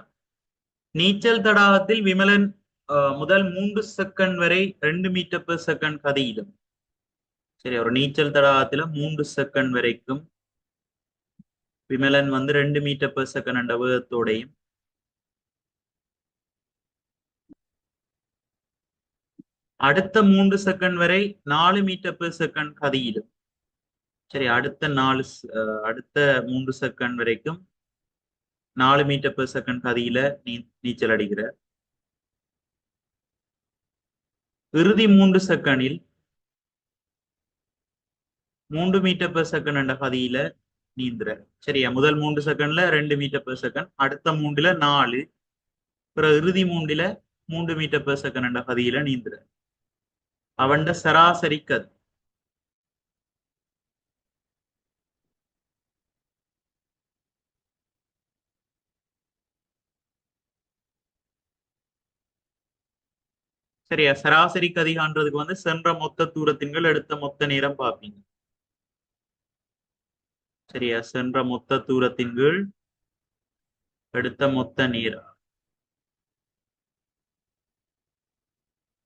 நீச்சல் தடாகத்தில் விமலன் முதல் 3 செகண்ட் வரை 2 மீட்டர் பெர் செகண்ட் கதியிலும். சரி, ஒரு நீச்சல் தடாகத்துல 3 செகண்ட் வரைக்கும் விமலன் 2 மீட்டர் பெர் செகண்ட் என்ற வேகத்தோடையும் அடுத்த 3 செகண்ட் வரை 4 மீட்டர் பெர் செகண்ட் கதியிலும். சரி, அடுத்த 3 செகண்ட் வரைக்கும் 4 மீட்டர் பெர் செகண்ட் கதியில நீச்சல் அடிக்கிற. இறுதி 3 செகண்டில் 3 மீட்டர் பெர் செகண்ட் என்ற கதியில நீந்துற. சரியா, முதல் 3 செகண்ட்ல 2 மீட்டர் பெர் செகண்ட், அடுத்த 3ல 4, பிறகு இறுதி 3ல 3 மீட்டர் பெர் செகண்ட் என்ற கதியில நீந்துற. அவன் சராசரி கதி. சரியா, சராசரி கதி காண்றதுக்கு சென்ற மொத்த தூரத்தின்கள் எடுத்த மொத்த நேரம் பார்ப்பீங்க. சரியா, சென்ற மொத்த தூரத்தின்கள் எடுத்த மொத்த நேரம்.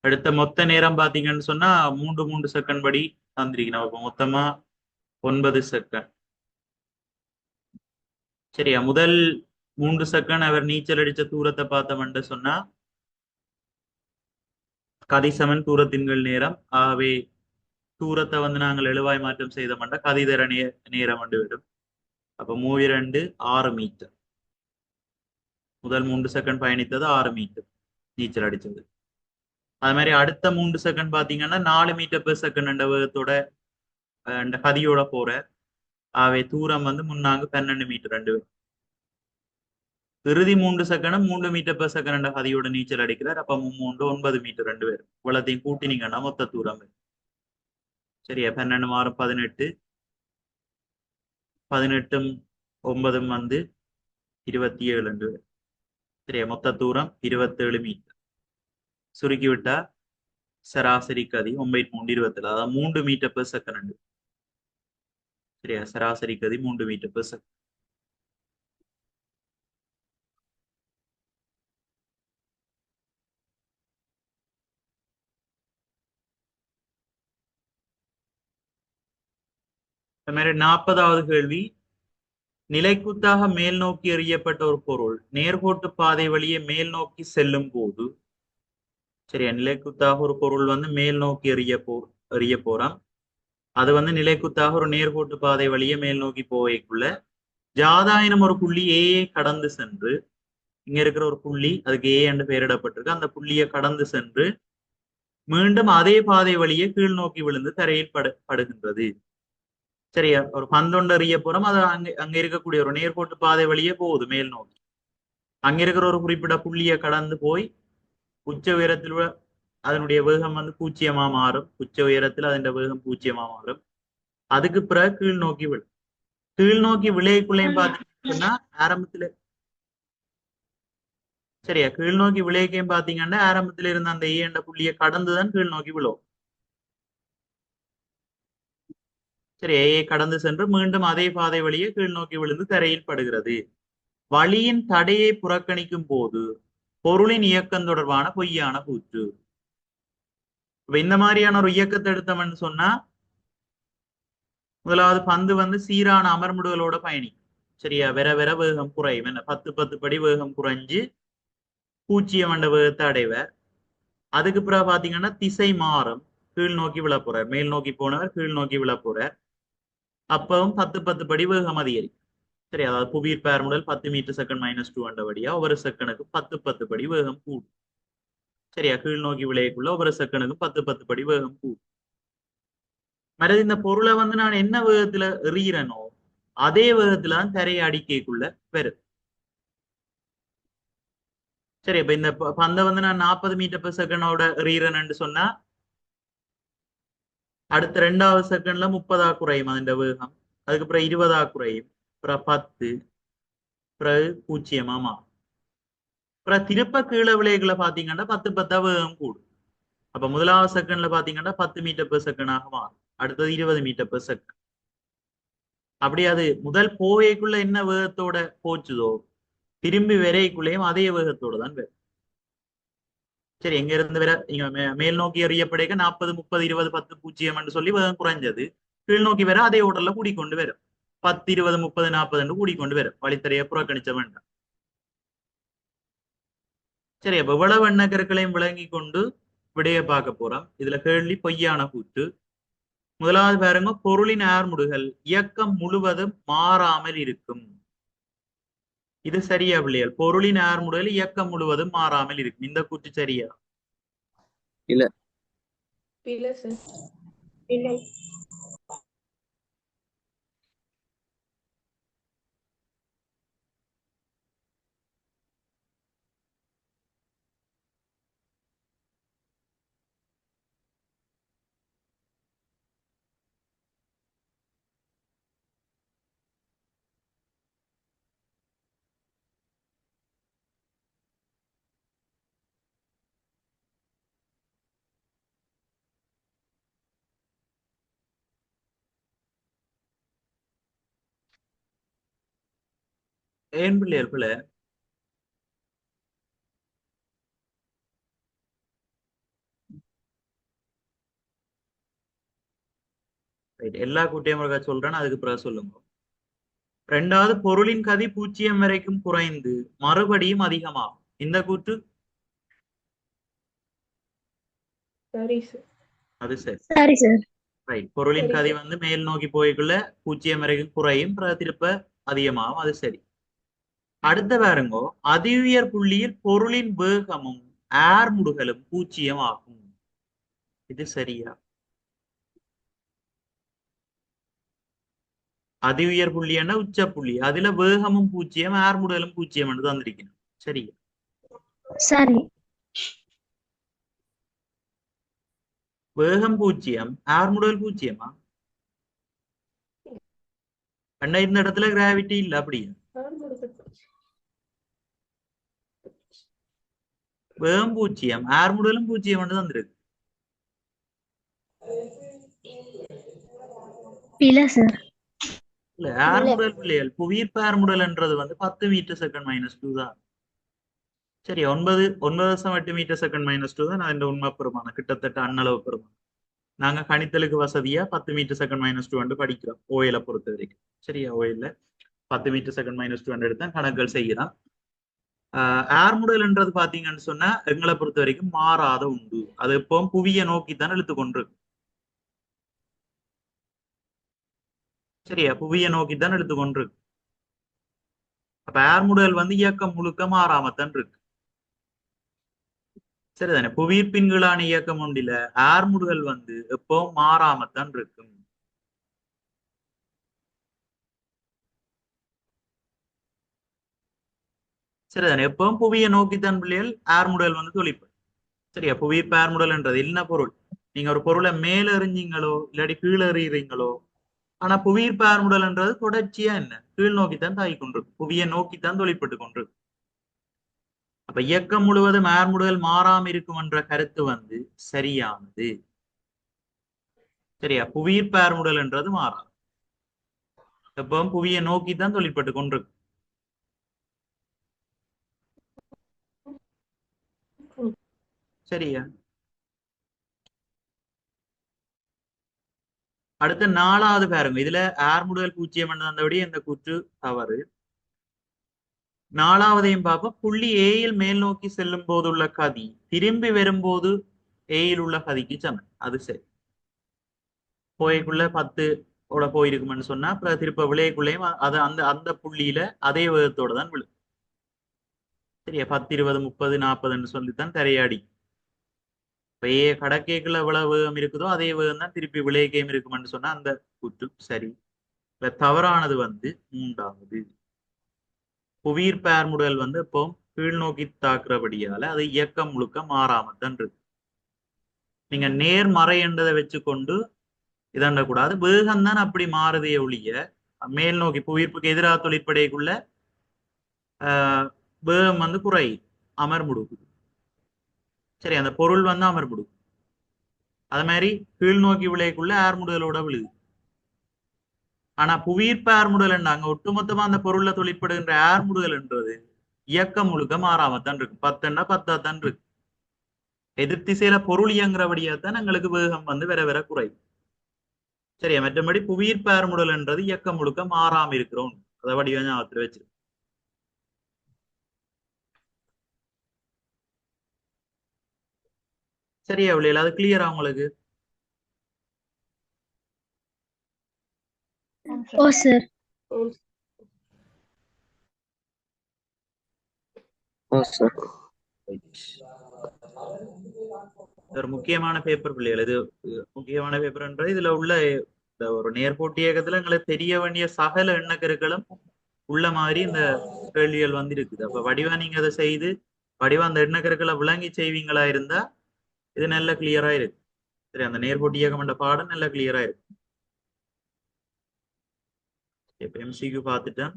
அடுத்த மொத்த நேரம் பாத்தீங்கன்னு சொன்னா 3 செகண்ட் படி தந்திருக்கணும். அப்ப மொத்தமா 9 செகண்ட். சரியா, முதல் 3 செகண்ட் அவர் நீச்சல் அடிச்ச தூரத்தை பார்த்தோம்னு சொன்னா கதிசமன் தூரத்தின்கள் நேரம். ஆகவே தூரத்தை நாங்கள் எழுவாய் மாற்றம் செய்தோம்னா கதிதர நேரம் விடும். அப்ப 32 6 மீட்டர். முதல் 3 செகண்ட் பயணித்தது 6 மீட்டர் நீச்சல் அடிச்சது. அது மாதிரி அடுத்த 3 செகண்ட் பாத்தீங்கன்னா 4 மீட்டர் பெர் செகண்ட் என்ற வேகத்தோட இந்த கதியோட போற அவை தூரம் வந்து முன்னாங்க 12 மீட்டர் 2 பேர். இறுதி 3 செகண்ட் 3 மீட்டர் பெர் செகண்ட் என்ற கதியோட நீச்சல் அடிக்கிறார். அப்ப 3 9 மீட்டர் 2 பேர். இவ்வளத்தையும் கூட்டினீங்கன்னா மொத்த தூரம் சரியா 12 மாறும் 18 18 9 வந்து 27 2 பேர். சரியா மொத்த தூரம் 27 மீட்டர். சுருக்கி விட்டா சராசரி கதி 9.27 அதாவது 3 மீட்டர் பெர் செகண்ட். சரியா சராசரி கதி 3 மீட்டர் பெர் செகண்ட். அது மாதிரி 40வது கேள்வி, நிலைக்குத்தாக மேல் நோக்கி எறியப்பட்ட ஒரு பொருள் நேர்கோட்டு பாதை வழியே மேல் நோக்கி செல்லும் போது, சரியா நிலைக்குத்தாக ஒரு பொருள் வந்து மேல் நோக்கி எறிய போறோம். அது வந்து நிலைக்குத்தாக ஒரு நேர்கோட்டு பாதை வழியே மேல் நோக்கி போவைக்குள்ள ஜாதாயினம் ஒரு புள்ளி ஏயை கடந்து சென்று, இங்க இருக்கிற ஒரு புள்ளி அதுக்கு ஏ என்று பெயரிடப்பட்டிருக்கு, அந்த புள்ளியை கடந்து சென்று மீண்டும் அதே பாதை வழியே கீழ் நோக்கி விழுந்து தரையில் படுகின்றது. சரியா ஒரு பந்தொண்டு எறிய போறோம், அது அங்க இருக்கக்கூடிய ஒரு நேர்கோட்டு பாதை வழியே போகுது மேல் நோக்கி. அங்க இருக்கிற ஒரு குறிப்பிட்ட புள்ளியை கடந்து போய் உச்ச உயரத்தில் அதனுடைய வேகம் வந்து 0 மாறும். உச்ச உயரத்தில் அதன் வேகம் 0 மாறும். அதுக்கு பிறகு கீழ் நோக்கி விழும். கீழ் நோக்கி விளையக்குள்ளையும் பாத்தீங்கன்னா ஆரம்பத்துல சரியா கீழ் நோக்கி விளையக்கையும் பாத்தீங்கன்னா ஆரம்பத்துல இருந்த அந்த ஏ என்ற புள்ளியை கடந்துதான் கீழ் நோக்கி விழும். சரி ஏயை கடந்து சென்று மீண்டும் அதே பாதை வழியே கீழ் நோக்கி விழுந்து தரையில் படுகிறது. வழியின் தடையை புறக்கணிக்கும் போது பொருளின் இயக்கம் தொடர்பான பொய்யான கூற்று. இப்ப இந்த மாதிரியான ஒரு இயக்கத்தை எடுத்தோம்னு சொன்னா, முதலாவது பந்து வந்து சீரான அமர்முடுகளோட பயணிக்கும். சரியா வெற வெற வேகம் குறையும். என்ன 10 படி வேகம் குறைஞ்சு 0 என்ற வேகத்தை அடைவர். அதுக்கு பிறகு பாத்தீங்கன்னா திசை மாறும். கீழ் நோக்கி விழ போறார். மேல் நோக்கி போனவர் கீழ் நோக்கி விழ போறார். அப்பவும் 10 படி வேகம் அதிகரிக்கும். சரி அதாவது புவியீர் பேர் முதல் 10 மீட்டர் செகண்ட் -2 அண்டபடியா ஒவ்வொரு செகண்டுக்கு 10 படி வேகம் கூடும். சரியா கீழ் நோக்கி விளையக்குள்ள ஒவ்வொரு செகண்டுக்கு 10 படி வேகம் கூடும். மற்றது இந்த பொருளை வந்து நான் என்ன வேகத்துல எறிகிறனோ அதே வேகத்துல தான் தரையை அடிக்கைக்குள்ள பெறும். சரி இப்ப இந்த பந்தை வந்து நான் 40 மீட்டர் பெர் செகண்டோட எறிகிறேன்னு சொன்னா அடுத்த 2வது செகண்ட்ல 30 குறையும் அதன் வேகம். அதுக்கப்புறம் 20 குறையும். அப்புறம் 10 பிறகு 0 மாறும். அப்புறம் திருப்ப கீழே விளைவுகளை பாத்தீங்கன்னா 10 வேகம் கூடும். அப்ப முதலாவது செகண்ட்ல பாத்தீங்கன்னா 10 மீட்டர் பெர் செகண்ட் ஆக மாறும். அடுத்தது 20 மீட்டர் பெர் செகண்ட். அப்படி அது முதல் போவைக்குள்ள என்ன வேகத்தோட போச்சுதோ திரும்பி விரைக்குள்ளேயும் அதே வேகத்தோட தான் வரும். சரி எங்க இருந்து வர மேல் நோக்கி எறியப்படைக்க 40 30 20 10 0 சொல்லி வேகம் குறைஞ்சது. கீழ் நோக்கி வர அதே ஓட்டல்ல கூடிக்கொண்டு வரும். 10 20 30 40 கூடிக்கொண்டு வரும். வழித்தறையை புறக்கணிச்ச வேண்டாம். சரி அப்ப இவ்வளவு எண்ணக்கருக்களையும் விளங்கி கொண்டு விடைய பார்க்க போறோம். இதுல கேள்வி பொய்யான கூற்று. முதலாவது பாருங்க, பொருளின் ஆர்முடுகள் இயக்கம் முழுவதும் மாறாமல் இருக்கும். இது சரியா பிள்ளைகள்? பொருளின் ஆர்முடுகள் இயக்கம் முழுவதும் மாறாமல் இருக்கும். இந்த கூற்று சரியா? இல்ல இல்ல சார். இல்லை. ஏன் பிள்ளைகள் பிள்ளை? எல்லா கூட்டியும் சொல்றேன், அதுக்கு பிறகு சொல்லுங்க. 2வது பொருளின் கதி 0 வரைக்கும் குறைந்து மறுபடியும் அதிகமாகும். இந்த கூற்று சரி சார். அது சரி. சரி சார். ரைட். பொருளின் கதி வந்து மேல் நோக்கி போய்க்குள்ள 0 வரைக்கும் குறையும், பிறகு திருப்ப அதிகமாகும். அது சரி. அடுத்த பாருங்கோ, அதி உயர் புள்ளியில் பொருளின் வேகமும் ஆர்முடுகலும் பூஜ்ஜியம் ஆகும். இது சரியா? அதி உயர் புள்ளி என்ன உச்ச புள்ளி, அதுல வேகமும் பூஜ்ஜியம் ஆர்முடுகலும் பூஜ்ஜியம் என்று தந்திருக்கணும். சரியா? சரி. வேகம் பூஜ்ஜியம் ஆர்முடுகல் பூஜ்ஜியமா? அண்ணா இந்த இடத்துல கிராவிட்டி இல்ல அப்படியா? வேகம் பூஜ்ஜியம் ஆர்முடுகலும் பூஜ்ஜியம் என்று தந்திருக்கு. இல்ல சார். இல்ல, ஆர்முடல் பிள்ளைகள் புவியீர்ப்பு ஆர்முடல் என்றது வந்து 10 மீட்டர் செகண்ட் -2 தான். சரி, 9.8 மீட்டர் செகண்ட் -2 தான். நான் இந்த உண்மை பெருமானம் கிட்டத்தட்ட அண்ணளவு பெருமானம். நாங்க கணித்தலுக்கு வசதியா 10 மீட்டர் செகண்ட் -2 வந்து படிக்கிறோம் ஓயில பொறுத்த வரைக்கும். சரியா? ஓயில 10 மீட்டர் செகண்ட் -2 எடுத்து கணக்குகள் செய்யலாம். ஆர்முடல்ன்றது பாத்தீங்கன்னு சொன்னா எங்களை பொறுத்த வரைக்கும் மாறாத உண்டு. அது இப்போ புவியை நோக்கித்தான் இழுத்து கொண்டிருக்கு. சரியா? புவியை நோக்கித்தான் இழுத்து கொண்டிருக்கு. அப்ப ஆர்முடல் வந்து இயக்கம் முழுக்க மாறாமத்தான் இருக்கு. சரிதானே? புவியீர்ப்பின் கீழான இயக்கம் உண்டில ஆர்முடுகள் வந்து எப்போ மாறாமத்தான் இருக்கும். சரிதானே? எப்பவும் புவியை நோக்கித்தான் பிள்ளைகள் ஆர்முடல் வந்து தொழிற்படும். சரியா? புவியீர்ப்பு ஆர்முடல்ன்றது என்ன பொருள்? நீங்க ஒரு பொருளை மேல எறிஞ்சீங்களோ இல்லாட்டி கீழே எறிகிறீங்களோ, ஆனா புவியீர்ப்பு ஆர்முடல்ன்றது தொடர்ச்சியா என்ன கீழ் நோக்கித்தான் தாய் கொண்டிருக்கும், புவியை நோக்கித்தான் தொழிற்பட்டு கொண்டிருக்கும். அப்ப இயக்கம் முழுவதும் ஆர்முடுகள் மாறாம இருக்கும் என்ற கருத்து வந்து சரியானது. சரியா? புவியீர்ப்பு ஆர்முடல்ன்றது மாறாது, எப்பவும் புவியை நோக்கித்தான் தொழிற்பட்டு கொண்டிருக்கும். சரியா? அடுத்த 4வது பாருங்க, இதுல ஆர்முடுகல் பூஜ்ஜியம் தந்தபடி இந்த கூற்று தவறு. 4வதையும் பார்ப்போம். புள்ளி ஏயில் மேல் நோக்கி செல்லும் போதுள்ள கதி திரும்பி வரும்போது ஏயில் உள்ள கதிக்கு சமம். அது சரி. போய்க்குள்ள 10 ஓட போயிருக்குமென்னு சொன்னா அப்புறம் திருப்ப விளையக்குள்ளேயும் அது அந்த அந்த புள்ளியில அதே வேகத்தோட தான் விழும். சரியா? 10, 20, 30, 40ன்னு சொல்லித்தான் தரையாடி. இப்ப ஏ கடற்கேக்குள்ள எவ்வளவு வேகம் இருக்குதோ அதே வேகம் தான் திருப்பி விளையக்கையும் இருக்குமென்னு சொன்னா அந்த கூற்று சரி. இல்ல, தவறானது வந்து 3வது. புவியீர்ப்பு ஆர்முடுகல் வந்து இப்போ கீழ் நோக்கி தாக்குறபடியால அது இயக்கம் முழுக்க மாறாமத்தான் இருக்கு. நீங்க நேர்மறை என்றதை வச்சுக்கொண்டு இதண்ட கூடாது. வேகம் தான் அப்படி மாறுதே ஒழிய மேல் நோக்கி புவியீர்ப்புக்கு எதிராக தொழிற்படைக்குள்ள வேகம் வந்து குறை அமர்முடுக்குது. சரி, அந்த பொருள் வந்து அமர்முடுக்கு. அது மாதிரி கீழ் நோக்கி விளையக்குள்ள ஆர்முடுதலோட விழுது. ஆனா புவியீர்ப்பு ஆர்முடுதல் அங்க ஒட்டுமொத்தமா அந்த பொருள்ல தொழிற்படுகின்ற ஆர்முடுதல் என்றது இயக்கம் முழுக்க மாறாமத்தான் இருக்கு. 10ன்னா 10 தான் இருக்கு. எதிர் திசையில பொருள் இயங்குறபடியாத்தான் எங்களுக்கு வேகம் வந்து வர வர குறை. சரியா? மற்றபடி புவியீர்ப்பு ஆர்முடுதல் என்றது இயக்கம் முழுக்க மாறாம இருக்கிறோம். அதை வடிவ ஞாபகத்துல வச்சு. சரியா இல்லையா? அது கிளியரா உங்களுக்கு? ஓ சார். ஓ சார். ஒரு முக்கியமான பேப்பர் பிள்ளைகள் இது. முக்கியமான பேப்பர்ன்றது இதுல உள்ள இந்த ஒரு நேர்கோட்டு இயக்கத்துல எங்களுக்கு தெரிய வேண்டிய சகல எண்ணக்கருக்களும் உள்ள மாதிரி இந்த கேள்விகள் வந்து இருக்குது. அப்ப வடிவா நீங்க அதை செய்து வடிவா அந்த எண்ணக்கருக்களை விளங்கி செய்வீங்களா இருந்தா இது நல்ல கிளியரா இருக்கு. சரி, அந்த நேர்கோட்டு இயக்கம் என்ற பாடம் நல்ல கிளியரா இருக்கு. இப்ப எம்சிக்யூ பார்த்துட்டேன்.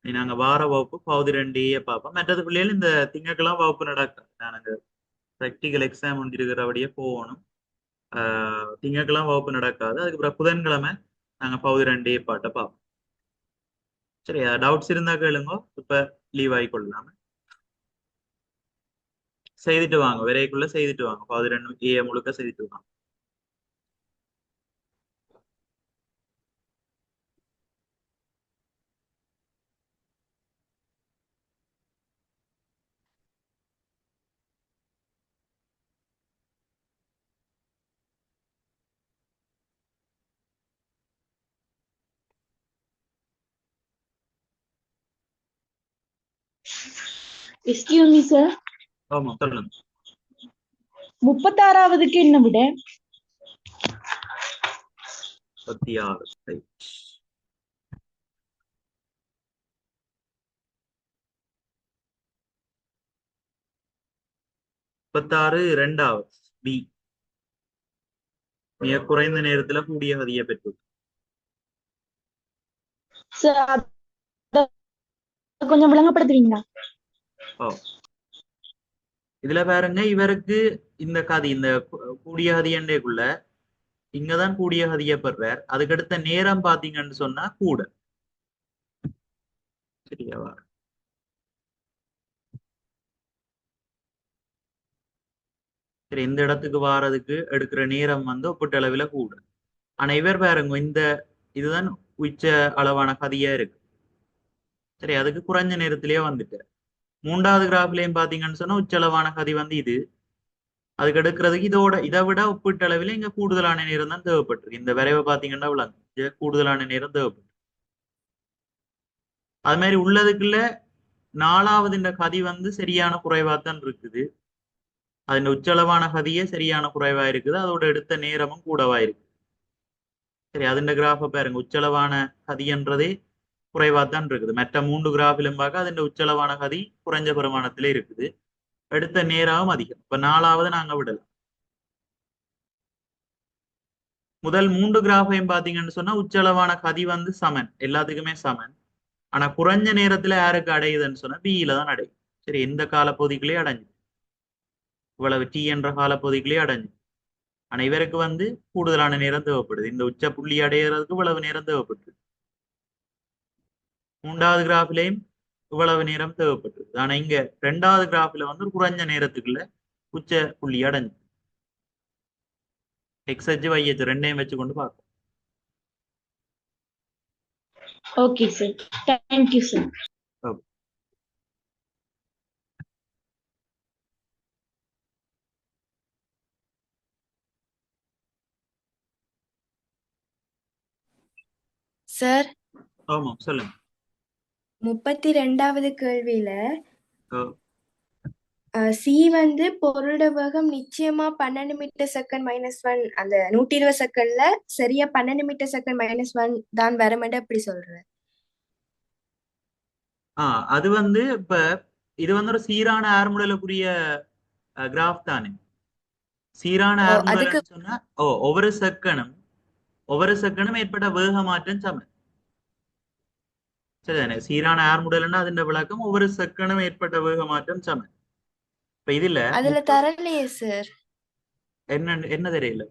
நாங்க வார வகுப்பு பகுதி 2 பார்ப்போம். மற்றது பிள்ளைகள் இந்த திங்கட்கிழமை வகுப்பு நடக்கும். நாங்க ப்ராக்டிக்கல் எக்ஸாம் ஒன்று இருக்கிறபடியே போகணும். திங்கட்கிழமை வகுப்பு நடக்காது. அதுக்கப்புறம் புதன்கிழமை நாங்க பகுதி 2 பாட்டை பார்ப்போம். சரி, டவுட்ஸ் இருந்தா கேளுங்க. இப்ப லீவ் ஆகிக்கொள்ளலாம செய்துட்டு வாங்க, விரைக்குள்ள செய்துட்டு வாங்க. பகுதி 2 முழுக்க செய்துட்டு வாங்க. எஸ்கியூஸ் மீ சார், ஆமா சொல்லுங்க. 36வதுக்கு என்ன விட? 36. Right. 36 இரண்டாவது பி. மிக குறைந்த நேரத்துல கூடிய கதியை பெற்று. சார் அத கொஞ்சம் விளங்கப்படுத்துவீங்களா? ஓ, இதுல பாருங்க, இவருக்கு இந்த கதி, இந்த கூடிய கதியண்டேக்குள்ள இங்கதான் கூடிய கதியை பெறார். அதுக்கடுத்த நேரம் பாத்தீங்கன்னு சொன்னா கூட. சரியாவா? சரி, இந்த இடத்துக்கு வாரதுக்கு எடுக்கிற நேரம் வந்து ஒப்பீட்டளவில் கூட. ஆனா இவர் பாருங்க, இந்த இதுதான் உச்ச அளவான கதியா இருக்கு. சரி, அதுக்கு குறைஞ்ச நேரத்திலேயே வந்துட்டு. மூன்றாவது கிராஃப்லயும் பாத்தீங்கன்னு சொன்னா உச்சளவான கதி வந்து இது. அதுக்கு எடுக்கிறதுக்கு இதை விட ஒப்பீட்டளவில் இங்க கூடுதலான நேரம் தான் தேவைப்பட்டிருக்கு. இந்த வரைவை பாத்தீங்கன்னா விளங்கு கூடுதலான நேரம் தேவைப்பட்டு. அது மாதிரி உள்ளதுக்குள்ள 4வது இந்த கதி வந்து சரியான குறைவாத்தான் இருக்குது. அதன் உச்சளவான கதியே சரியான குறைவா இருக்குது. அதோட எடுத்த நேரமும் கூடவா இருக்கு. சரி, அதுண்ட கிராஃபை பாருங்க, உச்சளவான கதின்றதே குறைவாத்தான் இருக்குது. மற்ற 3 கிராஃபிலும் பார்க்க அதன் உச்சளவான கதி குறைஞ்ச பிரமாணத்திலே இருக்குது. எடுத்த நேரமும் அதிகம். இப்ப 4வது நாங்க விடலாம். முதல் 3 கிராஃபையும் பாத்தீங்கன்னு சொன்னா உச்சளவான கதி வந்து சமன், எல்லாத்துக்குமே சமன். ஆனா குறைஞ்ச நேரத்துல யாருக்கு அடையுதுன்னு சொன்னா பியில தான் அடையும். சரி, எந்த காலப்பகுதிக்குள்ளேயே அடைஞ்சு, இவ்வளவு டி என்ற காலப்பகுதிக்குள்ளேயே அடைஞ்சு. ஆனா இவருக்கு வந்து கூடுதலான நேரம் தேவைப்படுது. இந்த உச்ச புள்ளி அடையிறதுக்கு இவ்வளவு நேரம் தேவைப்படுது. 3வது கிராஃபிலையும் இவ்வளவு நேரம் தேவைப்பட்டது. ஆனா இங்க 2வது கிராஃபில வந்து குறைஞ்ச நேரத்துக்குள்ள உச்ச புள்ளி அடைஞ்சு. எக்ஸ் அச்சு y அச்சு ரெண்டையும் வச்சு கொண்டு பார்ப்போம். Okay sir, thank you sir. Sir, ஆமா சொல்லுங்க. 32வது கேள்வியில ஓ, சி வந்து பொருளோட வேகம் நிச்சயமா 12 மீட்டர் செகண்ட் -1, அந்த 120 செகண்ட்ல சரியா 12 மீட்டர் செகண்ட் -1 தான் வருமென்று எப்படி சொல்ற? அது வந்து இப்ப இது வந்து ஒரு சீரான ஆர்முடலுக்குரிய கிராஃப் தானே. சீரான அதுக்கு ஆர்முடல் சொன்னா ஒவ்வொரு செகண்டும் ஏற்பட்ட வேக மாற்றம் சமன். சரிதானே? சீரான ஆர்முடல்னா அதன் விளக்கம் ஒவ்வொரு செகண்டும் ஏற்பட்ட வேக மாற்றம் சமன். இப்ப இதுல அதுல தரலையே சார், என்ன தெரியல.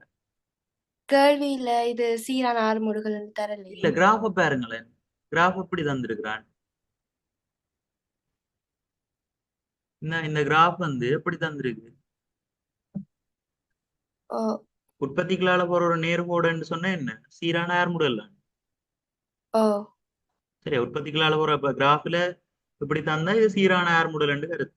கேள்வியில இது சீரான ஆறுமுடுகள் தரலையே. இல்ல, கிராஃப பாருங்களேன். கிராஃப் எப்படி தந்திருக்கிறான். இந்த கிராஃப் வந்து எப்படி தந்திருக்கு. ஓ, உற்பத்திகளால போற ஒரு நேர்கோடுன்னு சொன்னா என்ன, சீரான ஆர்முடல். ஓ, சரி, உற்பத்திகளால போற கிராஃப்ல இப்படி தந்தா இது சீரான ஆர்முடல் கருத்து.